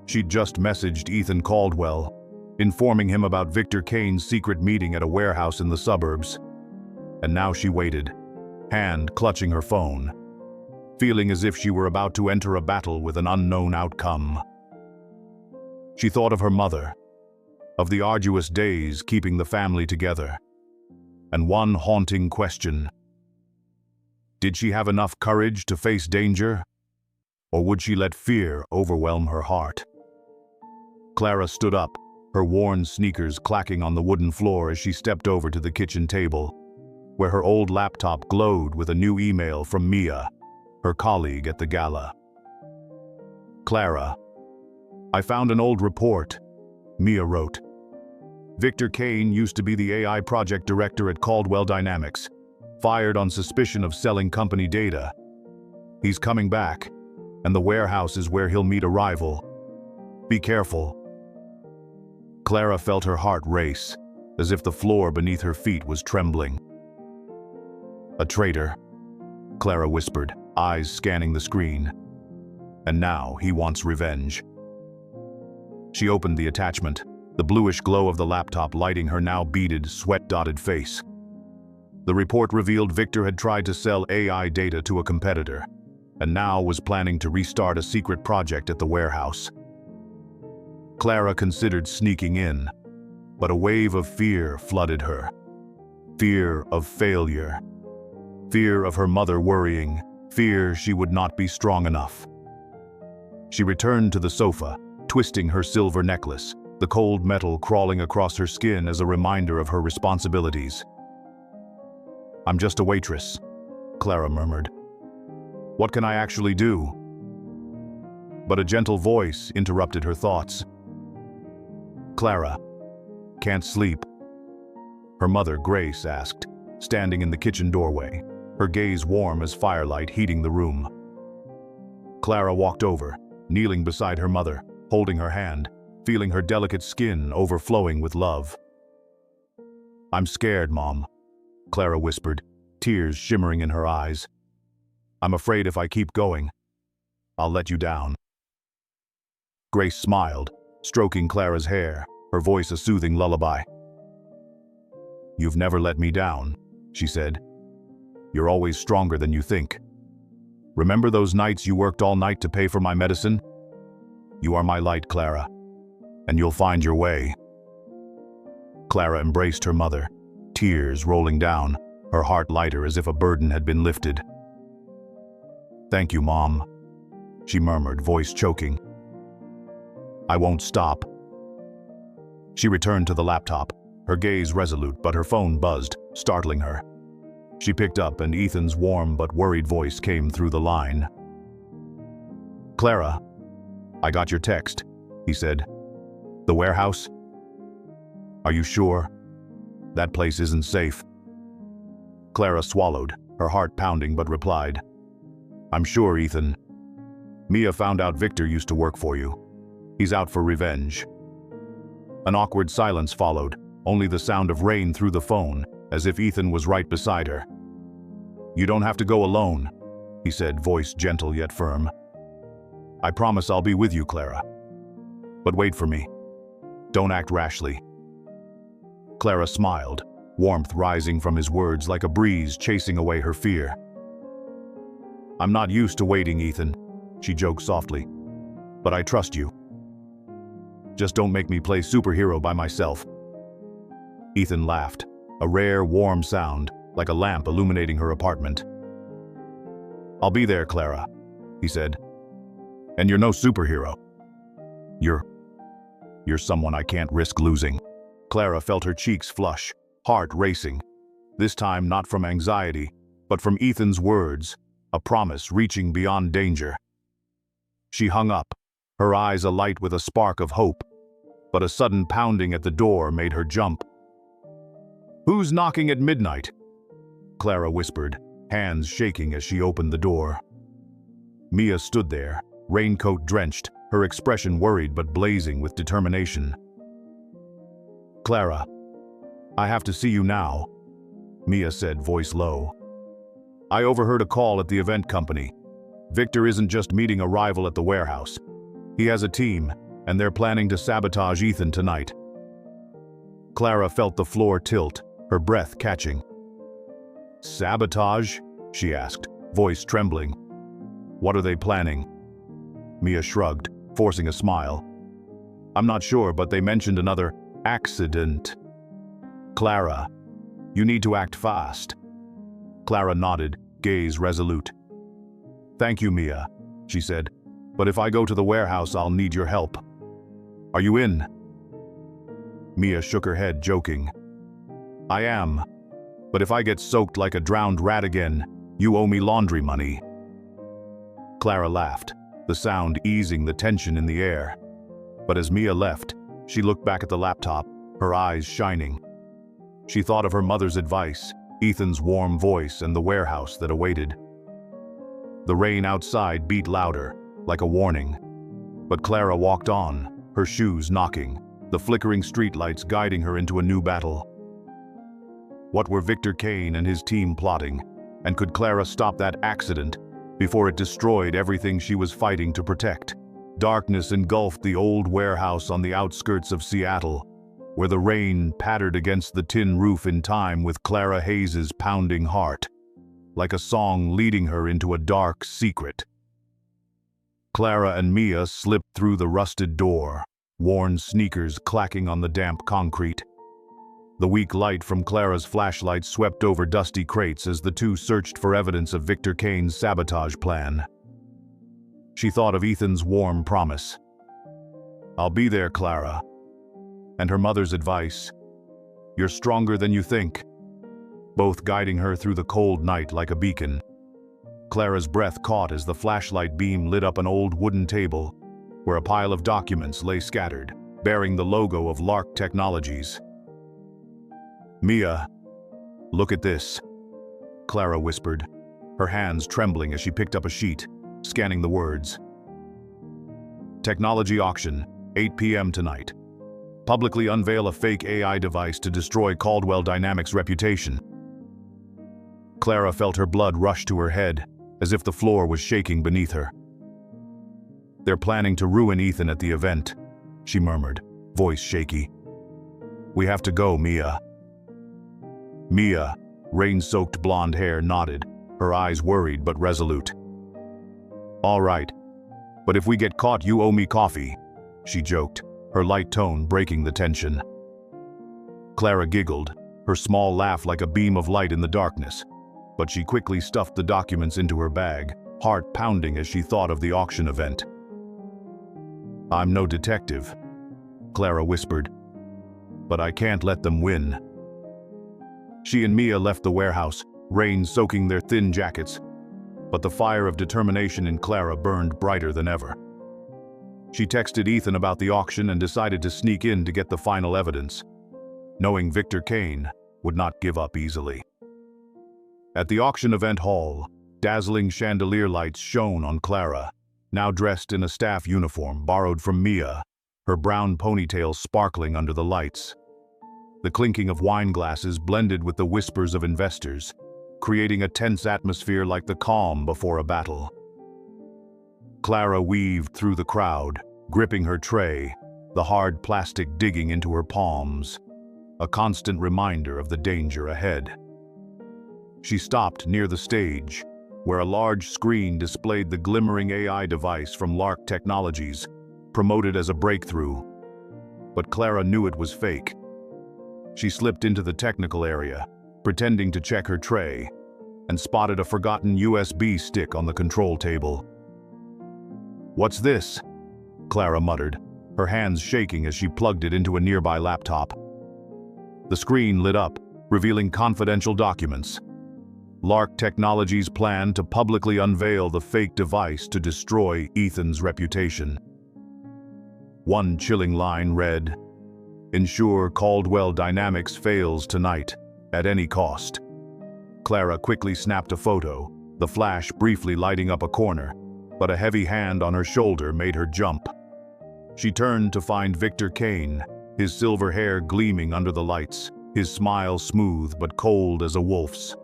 She'd just messaged Ethan Caldwell, informing him about Victor Kane's secret meeting at a warehouse in the suburbs. And now she waited, hand clutching her phone, feeling as if she were about to enter a battle with an unknown outcome. She thought of her mother, of the arduous days keeping the family together, and one haunting question: did she have enough courage to face danger, or would she let fear overwhelm her heart? Clara stood up, her worn sneakers clacking on the wooden floor as she stepped over to the kitchen table, where her old laptop glowed with a new email from Mia, her colleague at the gala. "Clara, I found an old report," Mia wrote. "Victor Kane used to be the AI project director at Caldwell Dynamics, fired on suspicion of selling company data. He's coming back, and the warehouse is where he'll meet a rival. Be careful." Clara felt her heart race, as if the floor beneath her feet was trembling. "A traitor," Clara whispered, eyes scanning the screen. "And now he wants revenge." She opened the attachment, the bluish glow of the laptop lighting her now beaded, sweat-dotted face. The report revealed Victor had tried to sell AI data to a competitor, and now was planning to restart a secret project at the warehouse. Clara considered sneaking in, but a wave of fear flooded her. Fear of failure. Fear of her mother worrying. Fear she would not be strong enough. She returned to the sofa, twisting her silver necklace, the cold metal crawling across her skin as a reminder of her responsibilities. "I'm just a waitress," Clara murmured. "What can I actually do?" But a gentle voice interrupted her thoughts. "Clara, can't sleep?" Her mother, Grace, asked, standing in the kitchen doorway, her gaze warm as firelight heating the room. Clara walked over, kneeling beside her mother, holding her hand, feeling her delicate skin overflowing with love. "I'm scared, Mom," Clara whispered, tears shimmering in her eyes. "I'm afraid if I keep going, I'll let you down." Grace smiled, stroking Clara's hair, her voice a soothing lullaby. "You've never let me down," she said. "You're always stronger than you think. Remember those nights you worked all night to pay for my medicine? You are my light, Clara, and you'll find your way." Clara embraced her mother, tears rolling down, her heart lighter as if a burden had been lifted. "Thank you, Mom," she murmured, voice choking. "I won't stop." She returned to the laptop, her gaze resolute, but her phone buzzed, startling her. She picked up and Ethan's warm but worried voice came through the line. "Clara, I got your text," he said. "The warehouse? Are you sure? That place isn't safe." Clara swallowed, her heart pounding, but replied, "I'm sure, Ethan. Mia found out Victor used to work for you. He's out for revenge." An awkward silence followed, only the sound of rain through the phone, as if Ethan was right beside her. "You don't have to go alone," he said, voice gentle yet firm. "I promise I'll be with you, Clara. But wait for me. Don't act rashly." Clara smiled, warmth rising from his words like a breeze chasing away her fear. "I'm not used to waiting, Ethan," she joked softly. "But I trust you. Just don't make me play superhero by myself." Ethan laughed, a rare, warm sound, like a lamp illuminating her apartment. "I'll be there, Clara," he said. "And you're no superhero. You're someone I can't risk losing." Clara felt her cheeks flush, heart racing. This time not from anxiety, but from Ethan's words, a promise reaching beyond danger. She hung up, her eyes alight with a spark of hope, but a sudden pounding at the door made her jump. "Who's knocking at midnight?" Clara whispered, hands shaking as she opened the door. Mia stood there, raincoat drenched, her expression worried but blazing with determination. "Clara, I have to see you now," Mia said, voice low. "I overheard a call at the event company. Victor isn't just meeting a rival at the warehouse. He has a team, and they're planning to sabotage Ethan tonight." Clara felt the floor tilt, her breath catching. "Sabotage?" she asked, voice trembling. "What are they planning?" Mia shrugged, forcing a smile. "I'm not sure, but they mentioned another accident." "Clara, you need to act fast." Clara nodded, gaze resolute. "Thank you, Mia," she said, "but if I go to the warehouse, I'll need your help. Are you in?" Mia shook her head, joking. "I am, but if I get soaked like a drowned rat again, you owe me laundry money." Clara laughed, the sound easing the tension in the air. But as Mia left, she looked back at the laptop, her eyes shining. She thought of her mother's advice, Ethan's warm voice, and the warehouse that awaited. The rain outside beat louder, like a warning. But Clara walked on, her shoes knocking, the flickering streetlights guiding her into a new battle. What were Victor Kane and his team plotting, and could Clara stop that accident before it destroyed everything she was fighting to protect? Darkness engulfed the old warehouse on the outskirts of Seattle, where the rain pattered against the tin roof in time with Clara Hayes' pounding heart, like a song leading her into a dark secret. Clara and Mia slipped through the rusted door, worn sneakers clacking on the damp concrete. The weak light from Clara's flashlight swept over dusty crates as the two searched for evidence of Victor Kane's sabotage plan. She thought of Ethan's warm promise. "I'll be there, Clara." And her mother's advice, "You're stronger than you think," both guiding her through the cold night like a beacon. Clara's breath caught as the flashlight beam lit up an old wooden table, where a pile of documents lay scattered, bearing the logo of Lark Technologies. "Mia, look at this," Clara whispered, her hands trembling as she picked up a sheet, scanning the words. "Technology auction, 8 p.m. tonight. Publicly unveil a fake AI device to destroy Caldwell Dynamics' reputation." Clara felt her blood rush to her head, as if the floor was shaking beneath her. "They're planning to ruin Ethan at the event," she murmured, voice shaky. "We have to go, Mia." Mia, rain-soaked blonde hair, nodded, her eyes worried but resolute. "All right, but if we get caught, you owe me coffee," she joked, her light tone breaking the tension. Clara giggled, her small laugh like a beam of light in the darkness, but she quickly stuffed the documents into her bag, heart pounding as she thought of the auction event. "I'm no detective," Clara whispered, "but I can't let them win." She and Mia left the warehouse, rain soaking their thin jackets, but the fire of determination in Clara burned brighter than ever. She texted Ethan about the auction and decided to sneak in to get the final evidence, knowing Victor Kane would not give up easily. At the auction event hall, dazzling chandelier lights shone on Clara, now dressed in a staff uniform borrowed from Mia, her brown ponytail sparkling under the lights. The clinking of wine glasses blended with the whispers of investors, creating a tense atmosphere like the calm before a battle. Clara weaved through the crowd, gripping her tray, the hard plastic digging into her palms, a constant reminder of the danger ahead. She stopped near the stage, where a large screen displayed the glimmering AI device from Lark Technologies, promoted as a breakthrough. But Clara knew it was fake. She slipped into the technical area, pretending to check her tray, and spotted a forgotten USB stick on the control table. "What's this?" Clara muttered, her hands shaking as she plugged it into a nearby laptop. The screen lit up, revealing confidential documents. Lark Technologies' plan to publicly unveil the fake device to destroy Ethan's reputation. One chilling line read, "Ensure Caldwell Dynamics fails tonight, at any cost." Clara quickly snapped a photo, the flash briefly lighting up a corner, but a heavy hand on her shoulder made her jump. She turned to find Victor Kane, his silver hair gleaming under the lights, his smile smooth but cold as a wolf's.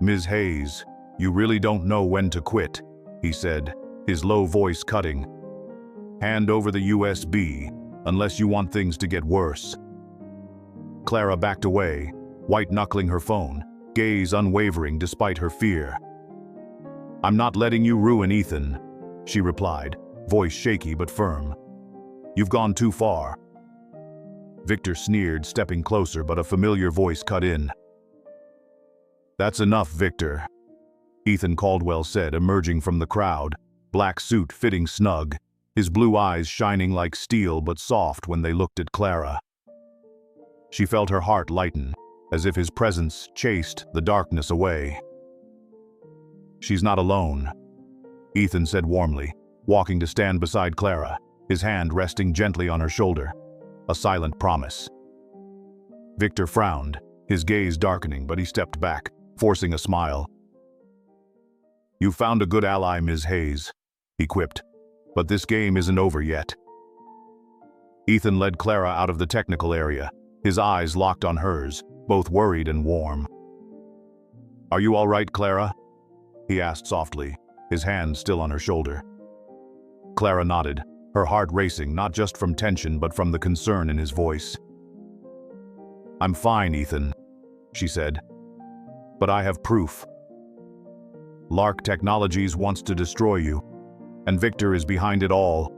"Ms. Hayes, you really don't know when to quit," he said, his low voice cutting. "Hand over the USB, unless you want things to get worse." Clara backed away, white-knuckling her phone, gaze unwavering despite her fear. "I'm not letting you ruin Ethan," she replied, voice shaky but firm. "You've gone too far." Victor sneered, stepping closer, but a familiar voice cut in. "That's enough, Victor," Ethan Caldwell said, emerging from the crowd, black suit fitting snug, his blue eyes shining like steel but soft when they looked at Clara. She felt her heart lighten, as if his presence chased the darkness away. "She's not alone," Ethan said warmly, walking to stand beside Clara, his hand resting gently on her shoulder, a silent promise. Victor frowned, his gaze darkening, but he stepped back, forcing a smile. "You found a good ally, Ms. Hayes," he quipped, "but this game isn't over yet." Ethan led Clara out of the technical area, his eyes locked on hers, both worried and warm. "Are you all right, Clara?" he asked softly, his hand still on her shoulder. Clara nodded, her heart racing not just from tension but from the concern in his voice. "I'm fine, Ethan," she said, "but I have proof. Lark Technologies wants to destroy you, and Victor is behind it all."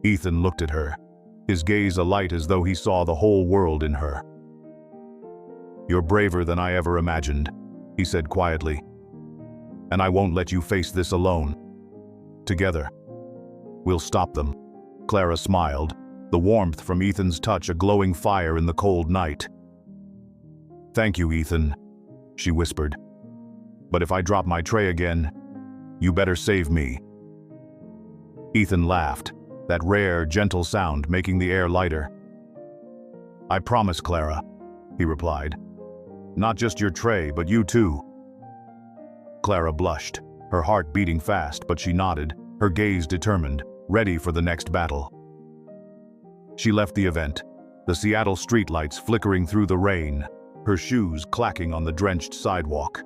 Ethan looked at her, his gaze alight as though he saw the whole world in her. "You're braver than I ever imagined," he said quietly. "And I won't let you face this alone. Together, we'll stop them." Clara smiled, the warmth from Ethan's touch a glowing fire in the cold night. "Thank you, Ethan," she whispered. "But if I drop my tray again, you better save me." Ethan laughed, that rare, gentle sound making the air lighter. "I promise, Clara," he replied. "Not just your tray, but you too." Clara blushed, her heart beating fast, but she nodded, her gaze determined, ready for the next battle. She left the event, the Seattle streetlights flickering through the rain, her shoes clacking on the drenched sidewalk.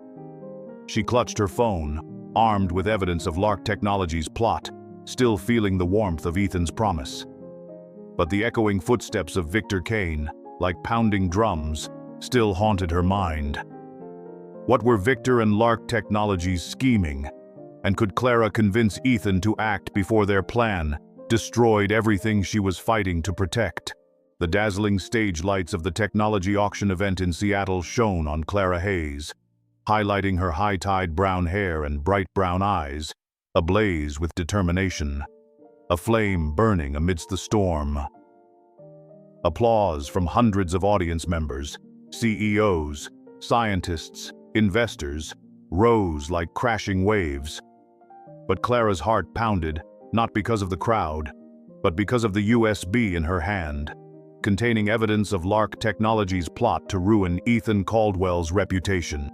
She clutched her phone, armed with evidence of Lark Technologies' plot, still feeling the warmth of Ethan's promise. But the echoing footsteps of Victor Kane, like pounding drums, still haunted her mind. What were Victor and Lark Technologies scheming? And could Clara convince Ethan to act before their plan destroyed everything she was fighting to protect? The dazzling stage lights of the technology auction event in Seattle shone on Clara Hayes, highlighting her high-tide brown hair and bright brown eyes, ablaze with determination, a flame burning amidst the storm. Applause from hundreds of audience members, CEOs, scientists, investors, rose like crashing waves. But Clara's heart pounded, not because of the crowd, but because of the USB in her hand, containing evidence of Lark Technologies' plot to ruin Ethan Caldwell's reputation.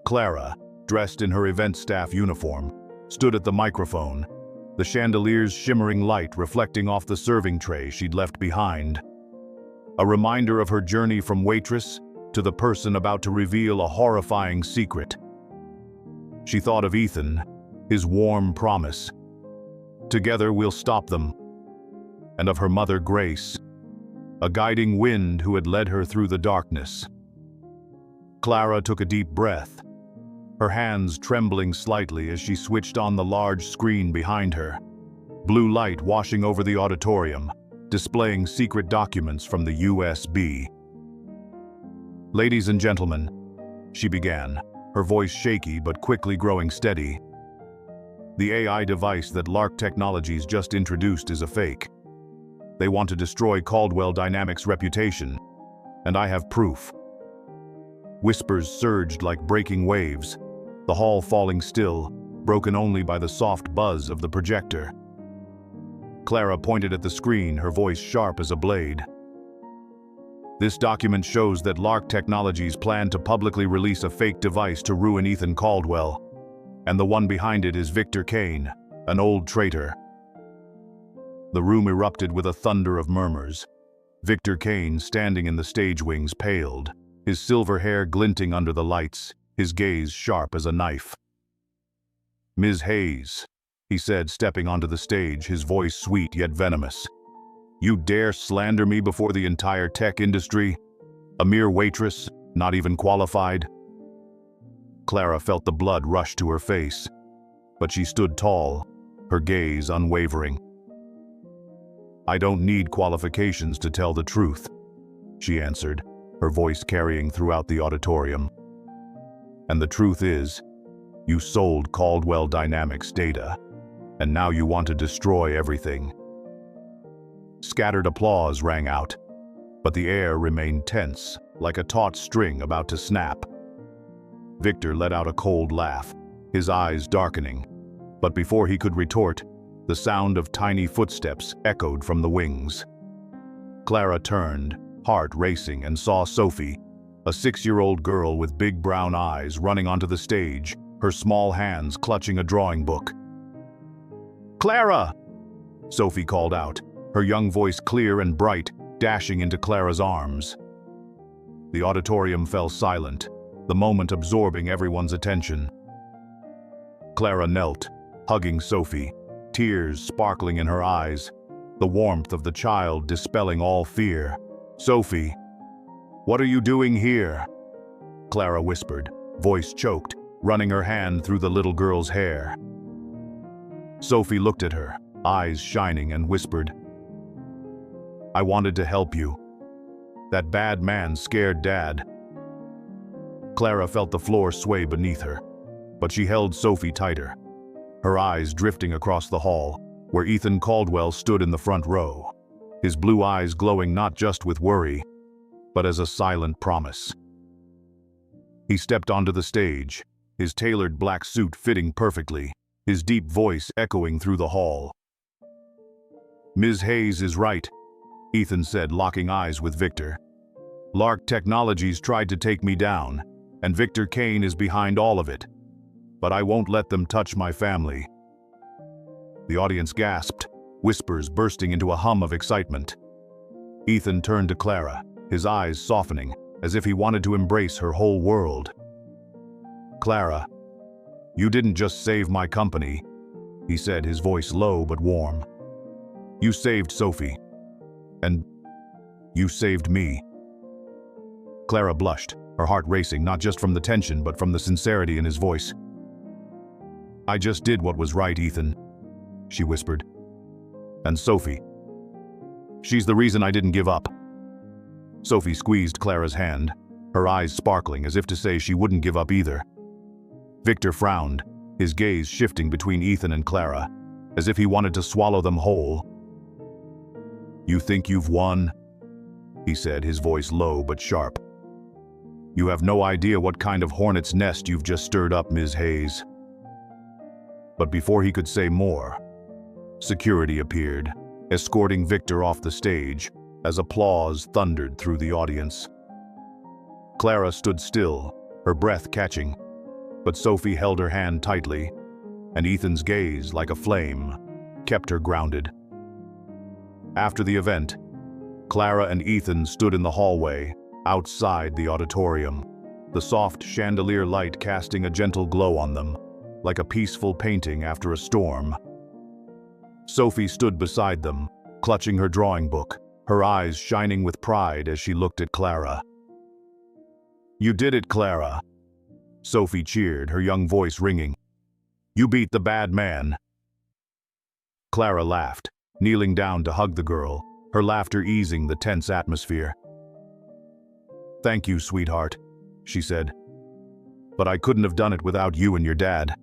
Clara, dressed in her event staff uniform, stood at the microphone, the chandelier's shimmering light reflecting off the serving tray she'd left behind. A reminder of her journey from waitress to the person about to reveal a horrifying secret. She thought of Ethan, his warm promise. Together we'll stop them. And of her mother Grace, a guiding wind who had led her through the darkness. Clara took a deep breath, her hands trembling slightly as she switched on the large screen behind her. Blue light washing over the auditorium, displaying secret documents from the USB. "Ladies and gentlemen," she began, her voice shaky but quickly growing steady. "The AI device that Lark Technologies just introduced is a fake. They want to destroy Caldwell Dynamics' reputation, and I have proof." Whispers surged like breaking waves, the hall falling still, broken only by the soft buzz of the projector. Clara pointed at the screen, her voice sharp as a blade. "This document shows that Lark Technologies plan to publicly release a fake device to ruin Ethan Caldwell, and the one behind it is Victor Kane, an old traitor." The room erupted with a thunder of murmurs. Victor Kane, standing in the stage wings, paled, his silver hair glinting under the lights, his gaze sharp as a knife. "Ms. Hayes," he said, stepping onto the stage, his voice sweet yet venomous. "You dare slander me before the entire tech industry? A mere waitress, not even qualified?" Clara felt the blood rush to her face, but she stood tall, her gaze unwavering. "I don't need qualifications to tell the truth," she answered, her voice carrying throughout the auditorium. "And the truth is, you sold Caldwell Dynamics data, and now you want to destroy everything." Scattered applause rang out, but the air remained tense, like a taut string about to snap. Victor let out a cold laugh, his eyes darkening, but before he could retort, the sound of tiny footsteps echoed from the wings. Clara turned, heart racing, and saw Sophie, a 6-year-old girl with big brown eyes, running onto the stage, her small hands clutching a drawing book. "Clara!" Sophie called out, her young voice clear and bright, dashing into Clara's arms. The auditorium fell silent, the moment absorbing everyone's attention. Clara knelt, hugging Sophie, tears sparkling in her eyes, the warmth of the child dispelling all fear. "Sophie, what are you doing here?" Clara whispered, voice choked, running her hand through the little girl's hair. Sophie looked at her, eyes shining, and whispered, "I wanted to help you. That bad man scared Dad." Clara felt the floor sway beneath her, but she held Sophie tighter, her eyes drifting across the hall, where Ethan Caldwell stood in the front row, his blue eyes glowing not just with worry, but as a silent promise. He stepped onto the stage, his tailored black suit fitting perfectly, his deep voice echoing through the hall. "Ms. Hayes is right," Ethan said, locking eyes with Victor. "Lark Technologies tried to take me down, and Victor Kane is behind all of it. But I won't let them touch my family." The audience gasped, whispers bursting into a hum of excitement. Ethan turned to Clara, his eyes softening, as if he wanted to embrace her whole world. "Clara, you didn't just save my company," he said, his voice low but warm. "You saved Sophie. And you saved me." Clara blushed, her heart racing not just from the tension but from the sincerity in his voice. "I just did what was right, Ethan," she whispered. "And Sophie. She's the reason I didn't give up." Sophie squeezed Clara's hand, her eyes sparkling as if to say she wouldn't give up either. Victor frowned, his gaze shifting between Ethan and Clara, as if he wanted to swallow them whole. "You think you've won?" he said, his voice low but sharp. You have no idea what kind of hornet's nest you've just stirred up, Ms. Hayes. But before he could say more, security appeared, escorting Victor off the stage as applause thundered through the audience. Clara stood still, her breath catching, but Sophie held her hand tightly, and Ethan's gaze, like a flame, kept her grounded. After the event, Clara and Ethan stood in the hallway, outside the auditorium, the soft chandelier light casting a gentle glow on them, like a peaceful painting after a storm. Sophie stood beside them, clutching her drawing book, her eyes shining with pride as she looked at Clara. "You did it, Clara," Sophie cheered, her young voice ringing. "You beat the bad man." Clara laughed, kneeling down to hug the girl, her laughter easing the tense atmosphere. "Thank you, sweetheart," she said. "But I couldn't have done it without you and your dad."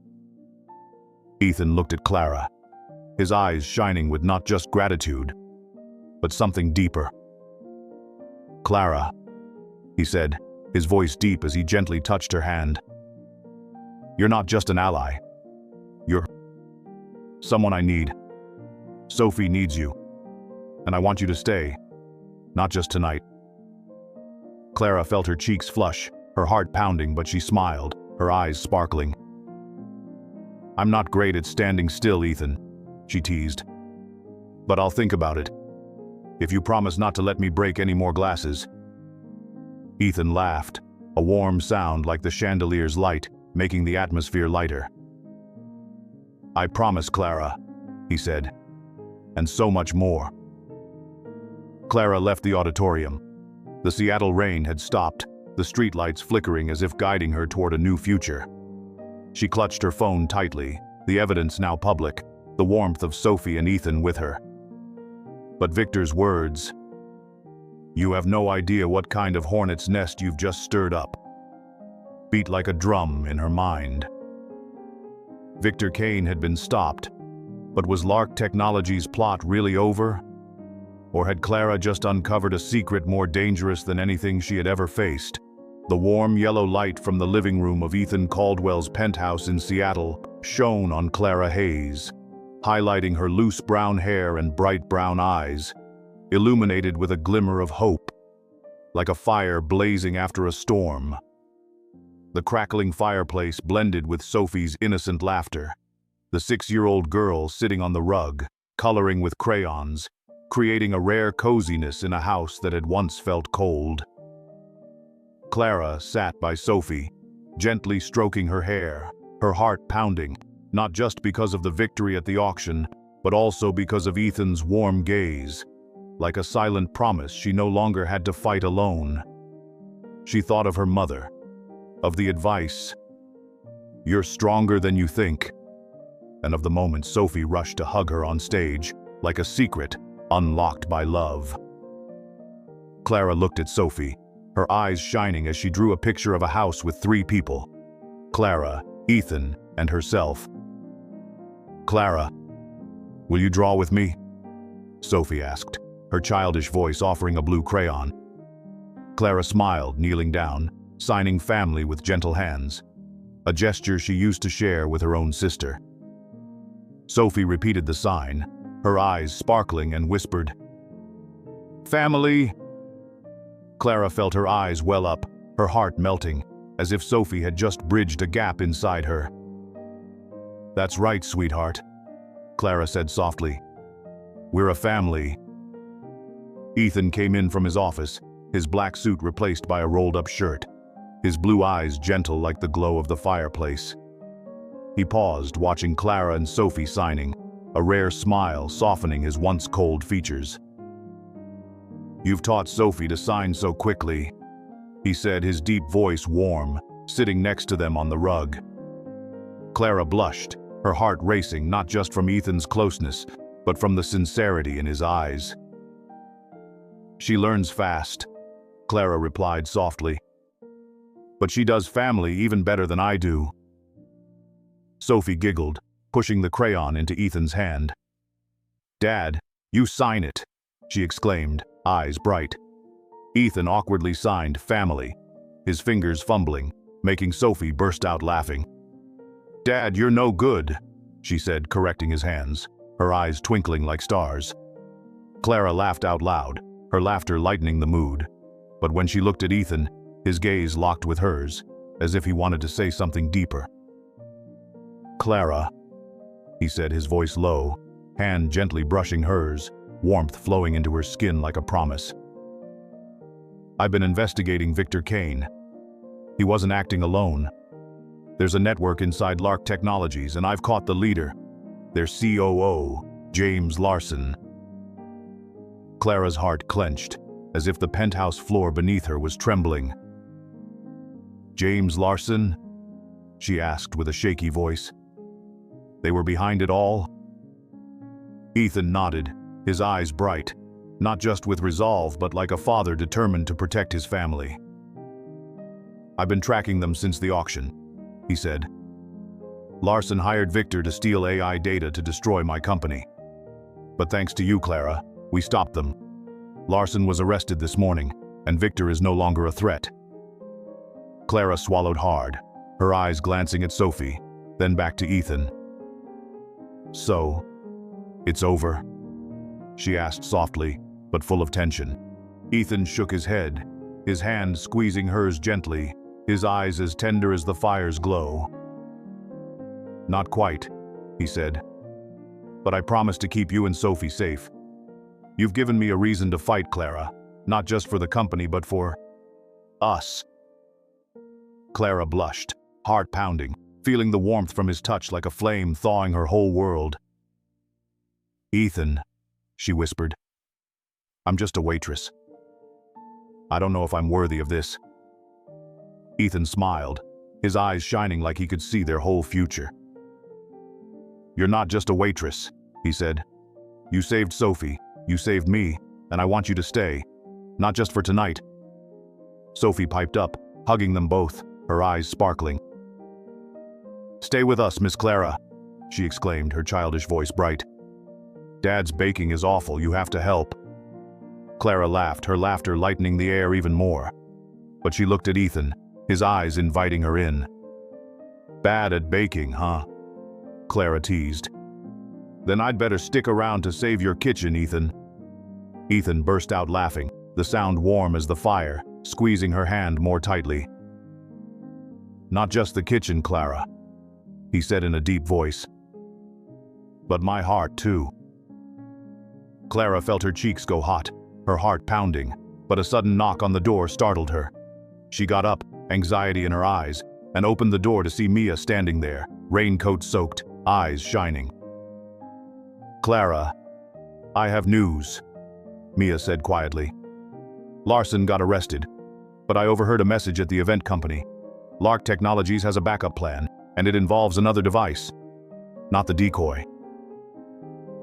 Ethan looked at Clara, his eyes shining with not just gratitude, but something deeper. "Clara," he said, his voice deep as he gently touched her hand. "You're not just an ally. You're someone I need. Sophie needs you, and I want you to stay, not just tonight." Clara felt her cheeks flush, her heart pounding, but she smiled, her eyes sparkling. "I'm not great at standing still, Ethan," she teased. "But I'll think about it, if you promise not to let me break any more glasses." Ethan laughed, a warm sound like the chandelier's light, making the atmosphere lighter. "I promise, Clara," he said, "and so much more." Clara left the auditorium. The Seattle rain had stopped, the streetlights flickering as if guiding her toward a new future. She clutched her phone tightly, the evidence now public, the warmth of Sophie and Ethan with her. But Victor's words, "You have no idea what kind of hornet's nest you've just stirred up," beat like a drum in her mind. Victor Kane had been stopped, but was Lark Technologies' plot really over? Or had Clara just uncovered a secret more dangerous than anything she had ever faced? The warm yellow light from the living room of Ethan Caldwell's penthouse in Seattle shone on Clara Hayes, highlighting her loose brown hair and bright brown eyes, illuminated with a glimmer of hope, like a fire blazing after a storm. The crackling fireplace blended with Sophie's innocent laughter, the 6-year-old girl sitting on the rug, coloring with crayons, creating a rare coziness in a house that had once felt cold. Clara sat by Sophie, gently stroking her hair, her heart pounding, not just because of the victory at the auction, but also because of Ethan's warm gaze, like a silent promise she no longer had to fight alone. She thought of her mother, of the advice, "You're stronger than you think," and of the moment Sophie rushed to hug her on stage, like a secret unlocked by love. Clara looked at Sophie, her eyes shining as she drew a picture of a house with 3 people, Clara, Ethan, and herself. "Clara, will you draw with me?" Sophie asked, her childish voice offering a blue crayon. Clara smiled, kneeling down, signing family with gentle hands, a gesture she used to share with her own sister. Sophie repeated the sign, her eyes sparkling, and whispered, "Family." Clara felt her eyes well up, her heart melting, as if Sophie had just bridged a gap inside her. "That's right, sweetheart," Clara said softly. "We're a family." Ethan came in from his office, his black suit replaced by a rolled-up shirt, his blue eyes gentle like the glow of the fireplace. He paused, watching Clara and Sophie signing, a rare smile softening his once cold features. "You've taught Sophie to sign so quickly," he said, his deep voice warm, sitting next to them on the rug. Clara blushed, her heart racing not just from Ethan's closeness, but from the sincerity in his eyes. "She learns fast," Clara replied softly. "But she does family even better than I do." Sophie giggled, pushing the crayon into Ethan's hand. "Dad, you sign it," she exclaimed, eyes bright. Ethan awkwardly signed family, his fingers fumbling, making Sophie burst out laughing. "Dad, you're no good," she said, correcting his hands, her eyes twinkling like stars. Clara laughed out loud, her laughter lightening the mood. But when she looked at Ethan, his gaze locked with hers, as if he wanted to say something deeper. "Clara," he said, his voice low, hand gently brushing hers, warmth flowing into her skin like a promise. "I've been investigating Victor Kane. He wasn't acting alone. There's a network inside Lark Technologies, and I've caught the leader, their COO, James Larson." Clara's heart clenched, as if the penthouse floor beneath her was trembling. "James Larson?" she asked with a shaky voice. "They were behind it all?" Ethan nodded, his eyes bright, not just with resolve but like a father determined to protect his family. "I've been tracking them since the auction," he said. "Larson hired Victor to steal AI data to destroy my company. But thanks to you, Clara, we stopped them. Larson was arrested this morning, and Victor is no longer a threat." Clara swallowed hard, her eyes glancing at Sophie, then back to Ethan. "So, it's over?" she asked softly, but full of tension. Ethan shook his head, his hand squeezing hers gently, his eyes as tender as the fire's glow. "Not quite," he said. "But I promise to keep you and Sophie safe. You've given me a reason to fight, Clara, not just for the company but for us." Clara blushed, heart pounding, feeling the warmth from his touch like a flame thawing her whole world. "Ethan," she whispered, "I'm just a waitress. I don't know if I'm worthy of this." Ethan smiled, his eyes shining like he could see their whole future. "You're not just a waitress," he said. "You saved Sophie, you saved me, and I want you to stay, not just for tonight." Sophie piped up, hugging them both, her eyes sparkling. "Stay with us, Miss Clara," she exclaimed, her childish voice bright. "Dad's baking is awful, you have to help." Clara laughed, her laughter lightening the air even more. But she looked at Ethan, his eyes inviting her in. "Bad at baking, huh?" Clara teased. "Then I'd better stick around to save your kitchen, Ethan." Ethan burst out laughing, the sound warm as the fire, squeezing her hand more tightly. "Not just the kitchen, Clara," he said in a deep voice, "but my heart too." Clara felt her cheeks go hot, her heart pounding, but a sudden knock on the door startled her. She got up, anxiety in her eyes, and opened the door to see Mia standing there, raincoat soaked, eyes shining. "Clara, I have news," Mia said quietly. "Larson got arrested, but I overheard a message at the event company. Lark Technologies has a backup plan, and it involves another device, not the decoy."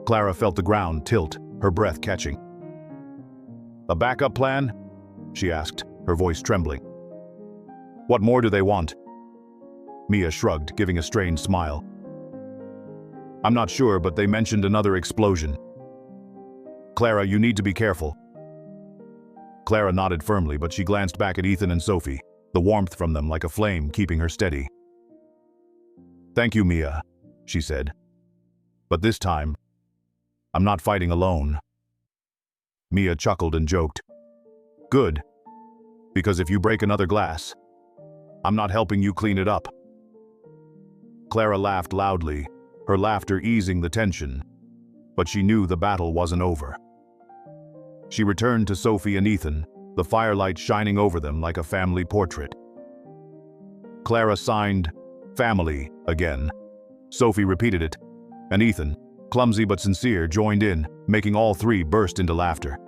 Clara felt the ground tilt, her breath catching. "A backup plan?" she asked, her voice trembling. "What more do they want?" Mia shrugged, giving a strained smile. "I'm not sure, but they mentioned another explosion. Clara, you need to be careful." Clara nodded firmly, but she glanced back at Ethan and Sophie, the warmth from them like a flame keeping her steady. "Thank you, Mia," she said. "But this time, I'm not fighting alone." Mia chuckled and joked. "Good, because if you break another glass, I'm not helping you clean it up." Clara laughed loudly, her laughter easing the tension, but she knew the battle wasn't over. She returned to Sophie and Ethan, the firelight shining over them like a family portrait. Clara signed "family" again. Sophie repeated it, and Ethan, clumsy but sincere, joined in, making all three burst into laughter.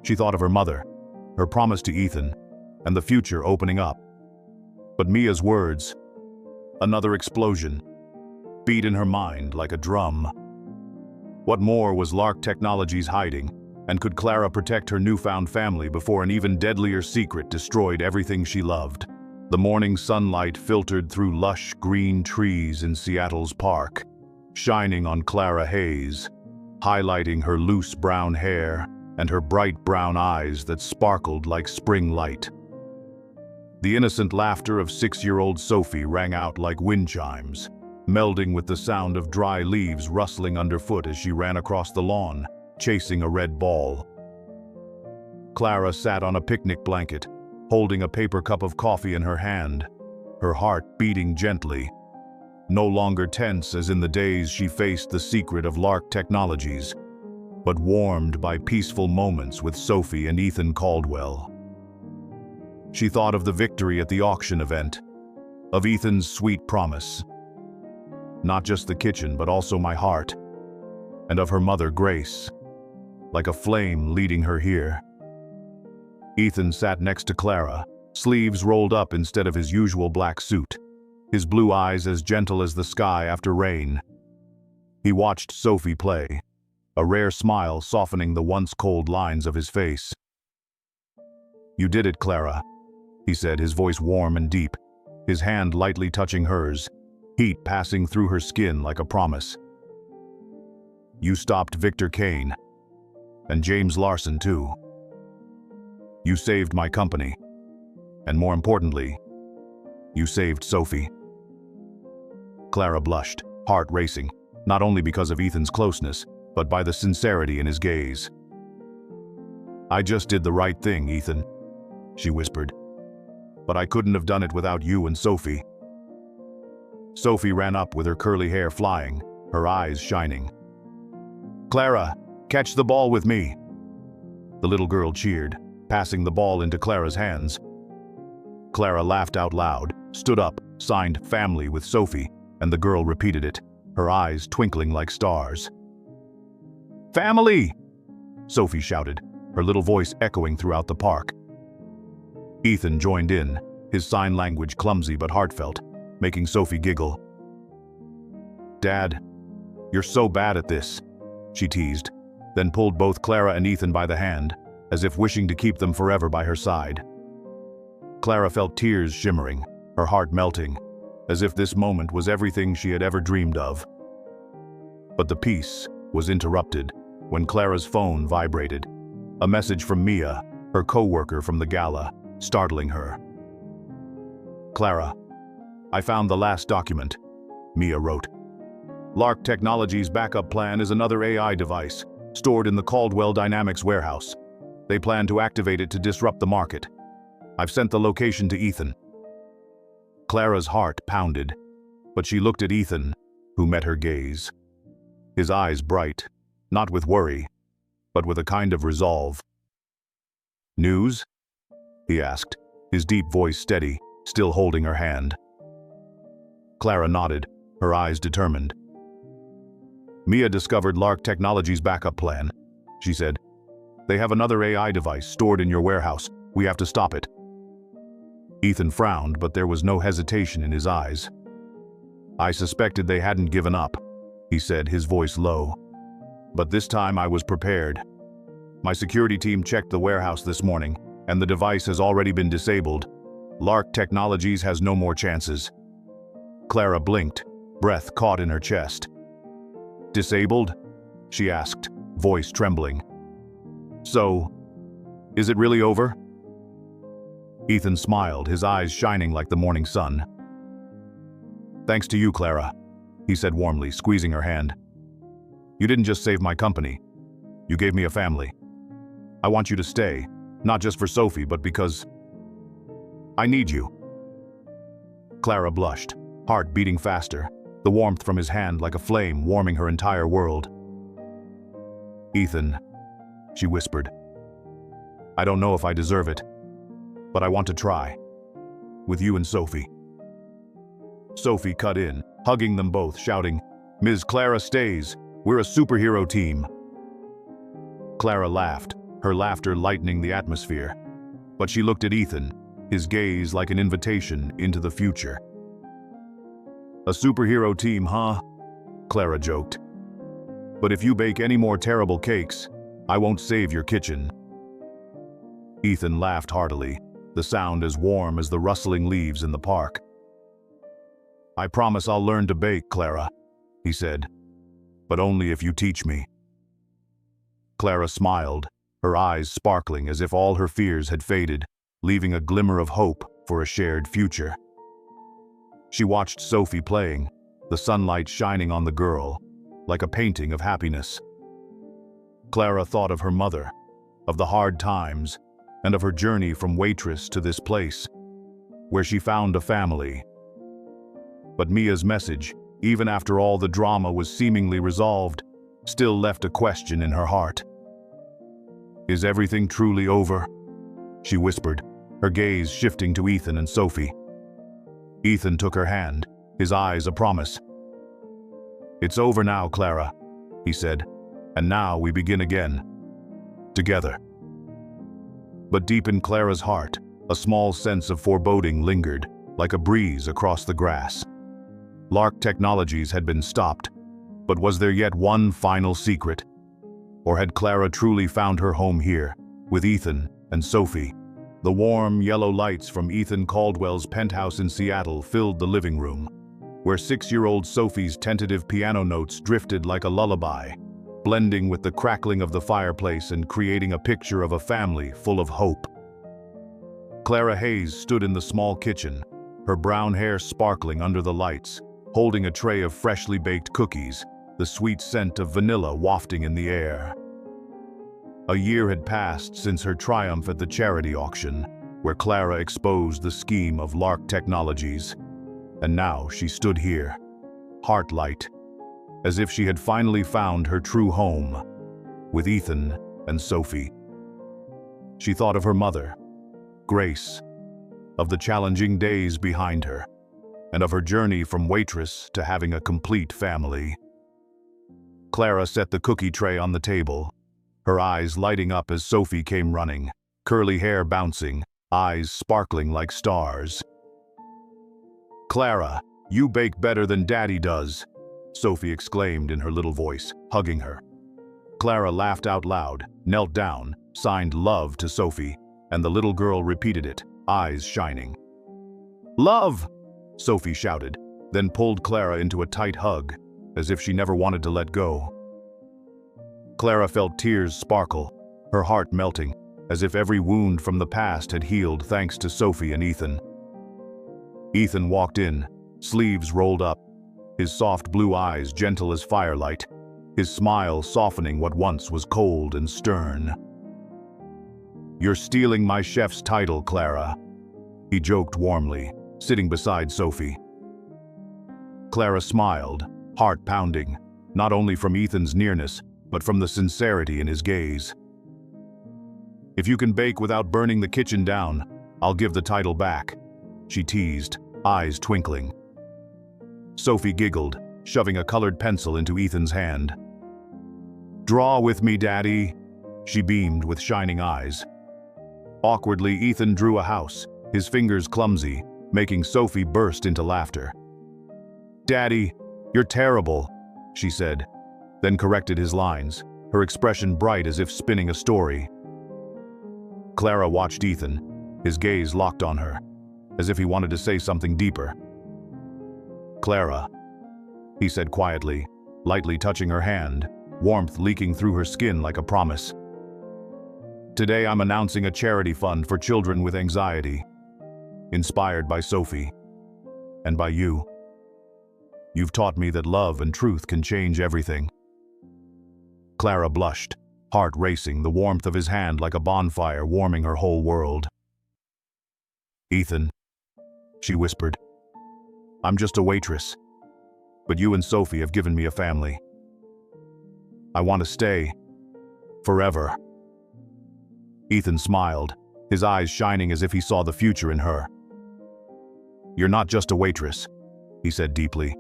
She thought of her mother, her promise to Ethan, and the future opening up. But Mia's words, another explosion, beat in her mind like a drum. What more was Lark Technologies hiding, and could Clara protect her newfound family before an even deadlier secret destroyed everything she loved? The morning sunlight filtered through lush green trees in Seattle's park, shining on Clara Hayes, highlighting her loose brown hair and her bright brown eyes that sparkled like spring light. The innocent laughter of 6-year-old Sophie rang out like wind chimes, melding with the sound of dry leaves rustling underfoot as she ran across the lawn, chasing a red ball. Clara sat on a picnic blanket, holding a paper cup of coffee in her hand, her heart beating gently, no longer tense as in the days she faced the secret of Lark Technologies, but warmed by peaceful moments with Sophie and Ethan Caldwell. She thought of the victory at the auction event, of Ethan's sweet promise. Not just the kitchen, but also my heart, and of her mother, Grace, like a flame leading her here. Ethan sat next to Clara, sleeves rolled up instead of his usual black suit, his blue eyes as gentle as the sky after rain. He watched Sophie play, a rare smile softening the once cold lines of his face. "You did it, Clara," he said, his voice warm and deep, his hand lightly touching hers, heat passing through her skin like a promise. "You stopped Victor Kane, and James Larson too. You saved my company, and more importantly, you saved Sophie." Clara blushed, heart racing, not only because of Ethan's closeness, but by the sincerity in his gaze. "I just did the right thing, Ethan," she whispered. "But I couldn't have done it without you and Sophie." Sophie ran up with her curly hair flying, her eyes shining. "Clara, catch the ball with me." The little girl cheered, passing the ball into Clara's hands. Clara laughed out loud, stood up, signed family with Sophie, and the girl repeated it, her eyes twinkling like stars. "Family!" Sophie shouted, her little voice echoing throughout the park. Ethan joined in, his sign language clumsy but heartfelt, making Sophie giggle. "Dad, you're so bad at this," she teased, then pulled both Clara and Ethan by the hand, as if wishing to keep them forever by her side. Clara felt tears shimmering, her heart melting, as if this moment was everything she had ever dreamed of. But the peace was interrupted when Clara's phone vibrated, a message from Mia, her co-worker from the gala, startling her. "Clara, I found the last document," Mia wrote. "Lark Technologies' backup plan is another AI device, stored in the Caldwell Dynamics warehouse. They plan to activate it to disrupt the market. I've sent the location to Ethan." Clara's heart pounded, but she looked at Ethan, who met her gaze. His eyes bright, not with worry, but with a kind of resolve. "News?" he asked, his deep voice steady, still holding her hand. Clara nodded, her eyes determined. "Mia discovered Lark Technologies' backup plan," she said. "They have another AI device stored in your warehouse. We have to stop it." Ethan frowned, but there was no hesitation in his eyes. "I suspected they hadn't given up," he said, his voice low. "But this time I was prepared. My security team checked the warehouse this morning, and the device has already been disabled. Lark Technologies has no more chances." Clara blinked, breath caught in her chest. "Disabled?" she asked, voice trembling. "So, is it really over?" Ethan smiled, his eyes shining like the morning sun. "Thanks to you, Clara," he said warmly, squeezing her hand. "You didn't just save my company. You gave me a family. I want you to stay, not just for Sophie, but because I need you." Clara blushed, heart beating faster, the warmth from his hand like a flame warming her entire world. "Ethan," she whispered, "I don't know if I deserve it, but I want to try. With you and Sophie." Sophie cut in, hugging them both, shouting, "Ms. Clara stays. We're a superhero team." Clara laughed, her laughter lightening the atmosphere. But she looked at Ethan, his gaze like an invitation into the future. "A superhero team, huh?" Clara joked. "But if you bake any more terrible cakes, I won't save your kitchen." Ethan laughed heartily, the sound as warm as the rustling leaves in the park. "I promise I'll learn to bake, Clara," he said, "but only if you teach me." Clara smiled, her eyes sparkling as if all her fears had faded, leaving a glimmer of hope for a shared future. She watched Sophie playing, the sunlight shining on the girl, like a painting of happiness. Clara thought of her mother, of the hard times, and of her journey from Waitress to this place, where she found a family. But Mia's message, even after all the drama was seemingly resolved, still left a question in her heart. "Is everything truly over?" she whispered, her gaze shifting to Ethan and Sophie. Ethan took her hand, his eyes a promise. "It's over now, Clara," he said, "and now we begin again. Together." But deep in Clara's heart, a small sense of foreboding lingered, like a breeze across the grass. Lark Technologies had been stopped, but was there yet one final secret? Or had Clara truly found her home here, with Ethan and Sophie? The warm, yellow lights from Ethan Caldwell's penthouse in Seattle filled the living room, where 6-year-old Sophie's tentative piano notes drifted like a lullaby, blending with the crackling of the fireplace and creating a picture of a family full of hope. Clara Hayes stood in the small kitchen, her brown hair sparkling under the lights, holding a tray of freshly baked cookies, the sweet scent of vanilla wafting in the air. A year had passed since her triumph at the charity auction, where Clara exposed the scheme of Lark Technologies, and now she stood here, heart light, as if she had finally found her true home, with Ethan and Sophie. She thought of her mother, Grace, of the challenging days behind her, and of her journey from Waitress to having a complete family. Clara set the cookie tray on the table, her eyes lighting up as Sophie came running, curly hair bouncing, eyes sparkling like stars. "Clara, you bake better than Daddy does," Sophie exclaimed in her little voice, hugging her. Clara laughed out loud, knelt down, signed love to Sophie, and the little girl repeated it, eyes shining. "Love!" Sophie shouted, then pulled Clara into a tight hug, as if she never wanted to let go. Clara felt tears sparkle, her heart melting, as if every wound from the past had healed thanks to Sophie and Ethan. Ethan walked in, sleeves rolled up, his soft blue eyes gentle as firelight, his smile softening what once was cold and stern. "You're stealing my chef's title, Clara," he joked warmly, sitting beside Sophie. Clara smiled, heart pounding, not only from Ethan's nearness, but from the sincerity in his gaze. "If you can bake without burning the kitchen down, I'll give the title back," she teased, eyes twinkling. Sophie giggled, shoving a colored pencil into Ethan's hand. "Draw with me, Daddy," she beamed with shining eyes. Awkwardly, Ethan drew a house, his fingers clumsy, making Sophie burst into laughter. "Daddy, you're terrible," she said, then corrected his lines, her expression bright as if spinning a story. Clara watched Ethan, his gaze locked on her, as if he wanted to say something deeper. "Clara," he said quietly, lightly touching her hand, warmth leaking through her skin like a promise. "Today I'm announcing a charity fund for children with anxiety, inspired by Sophie, and by you. You've taught me that love and truth can change everything." Clara blushed, heart racing, the warmth of his hand like a bonfire warming her whole world. "Ethan," she whispered, "I'm just a waitress, but you and Sophie have given me a family. I want to stay, forever." Ethan smiled, his eyes shining as if he saw the future in her. "You're not just a waitress," he said deeply.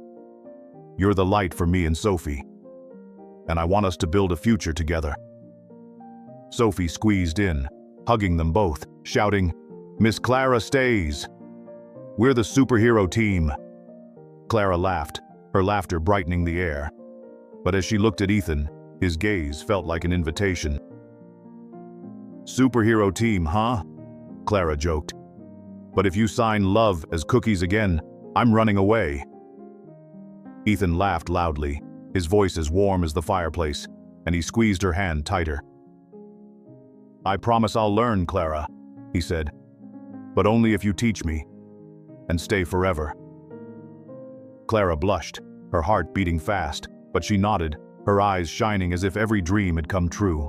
"You're the light for me and Sophie, and I want us to build a future together." Sophie squeezed in, hugging them both, shouting, "Miss Clara stays! We're the superhero team!" Clara laughed, her laughter brightening the air. But as she looked at Ethan, his gaze felt like an invitation. "Superhero team, huh?" Clara joked. "But if you sign love as cookies again, I'm running away." Ethan laughed loudly, his voice as warm as the fireplace, and he squeezed her hand tighter. "I promise I'll learn, Clara," he said. but only if you teach me, and stay forever." Clara blushed, her heart beating fast, but she nodded, her eyes shining as if every dream had come true.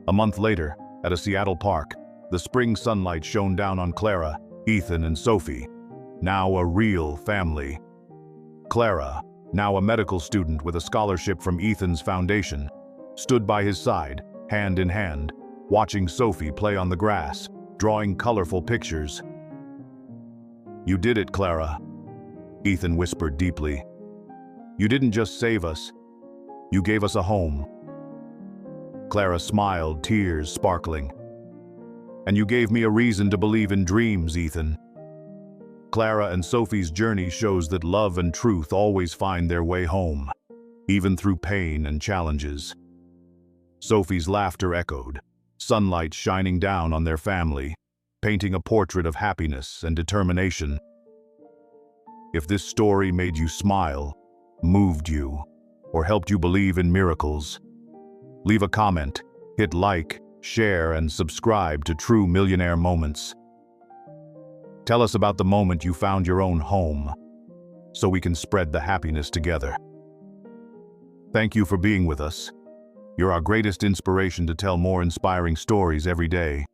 A month later, at a Seattle park, the spring sunlight shone down on Clara, Ethan, and Sophie, now a real family. Clara, now a medical student with a scholarship from Ethan's foundation, stood by his side, hand in hand, watching Sophie play on the grass, drawing colorful pictures. "You did it, Clara," Ethan whispered deeply. "You didn't just save us, you gave us a home." Clara smiled, tears sparkling. "And you gave me a reason to believe in dreams, Ethan." Clara and Sophie's journey shows that love and truth always find their way home, even through pain and challenges. Sophie's laughter echoed, sunlight shining down on their family, painting a portrait of happiness and determination. If this story made you smile, moved you, or helped you believe in miracles, leave a comment, hit like, share, and subscribe to True Millionaire Moments. Tell us about the moment you found your own home, so we can spread the happiness together. Thank you for being with us. You're our greatest inspiration to tell more inspiring stories every day.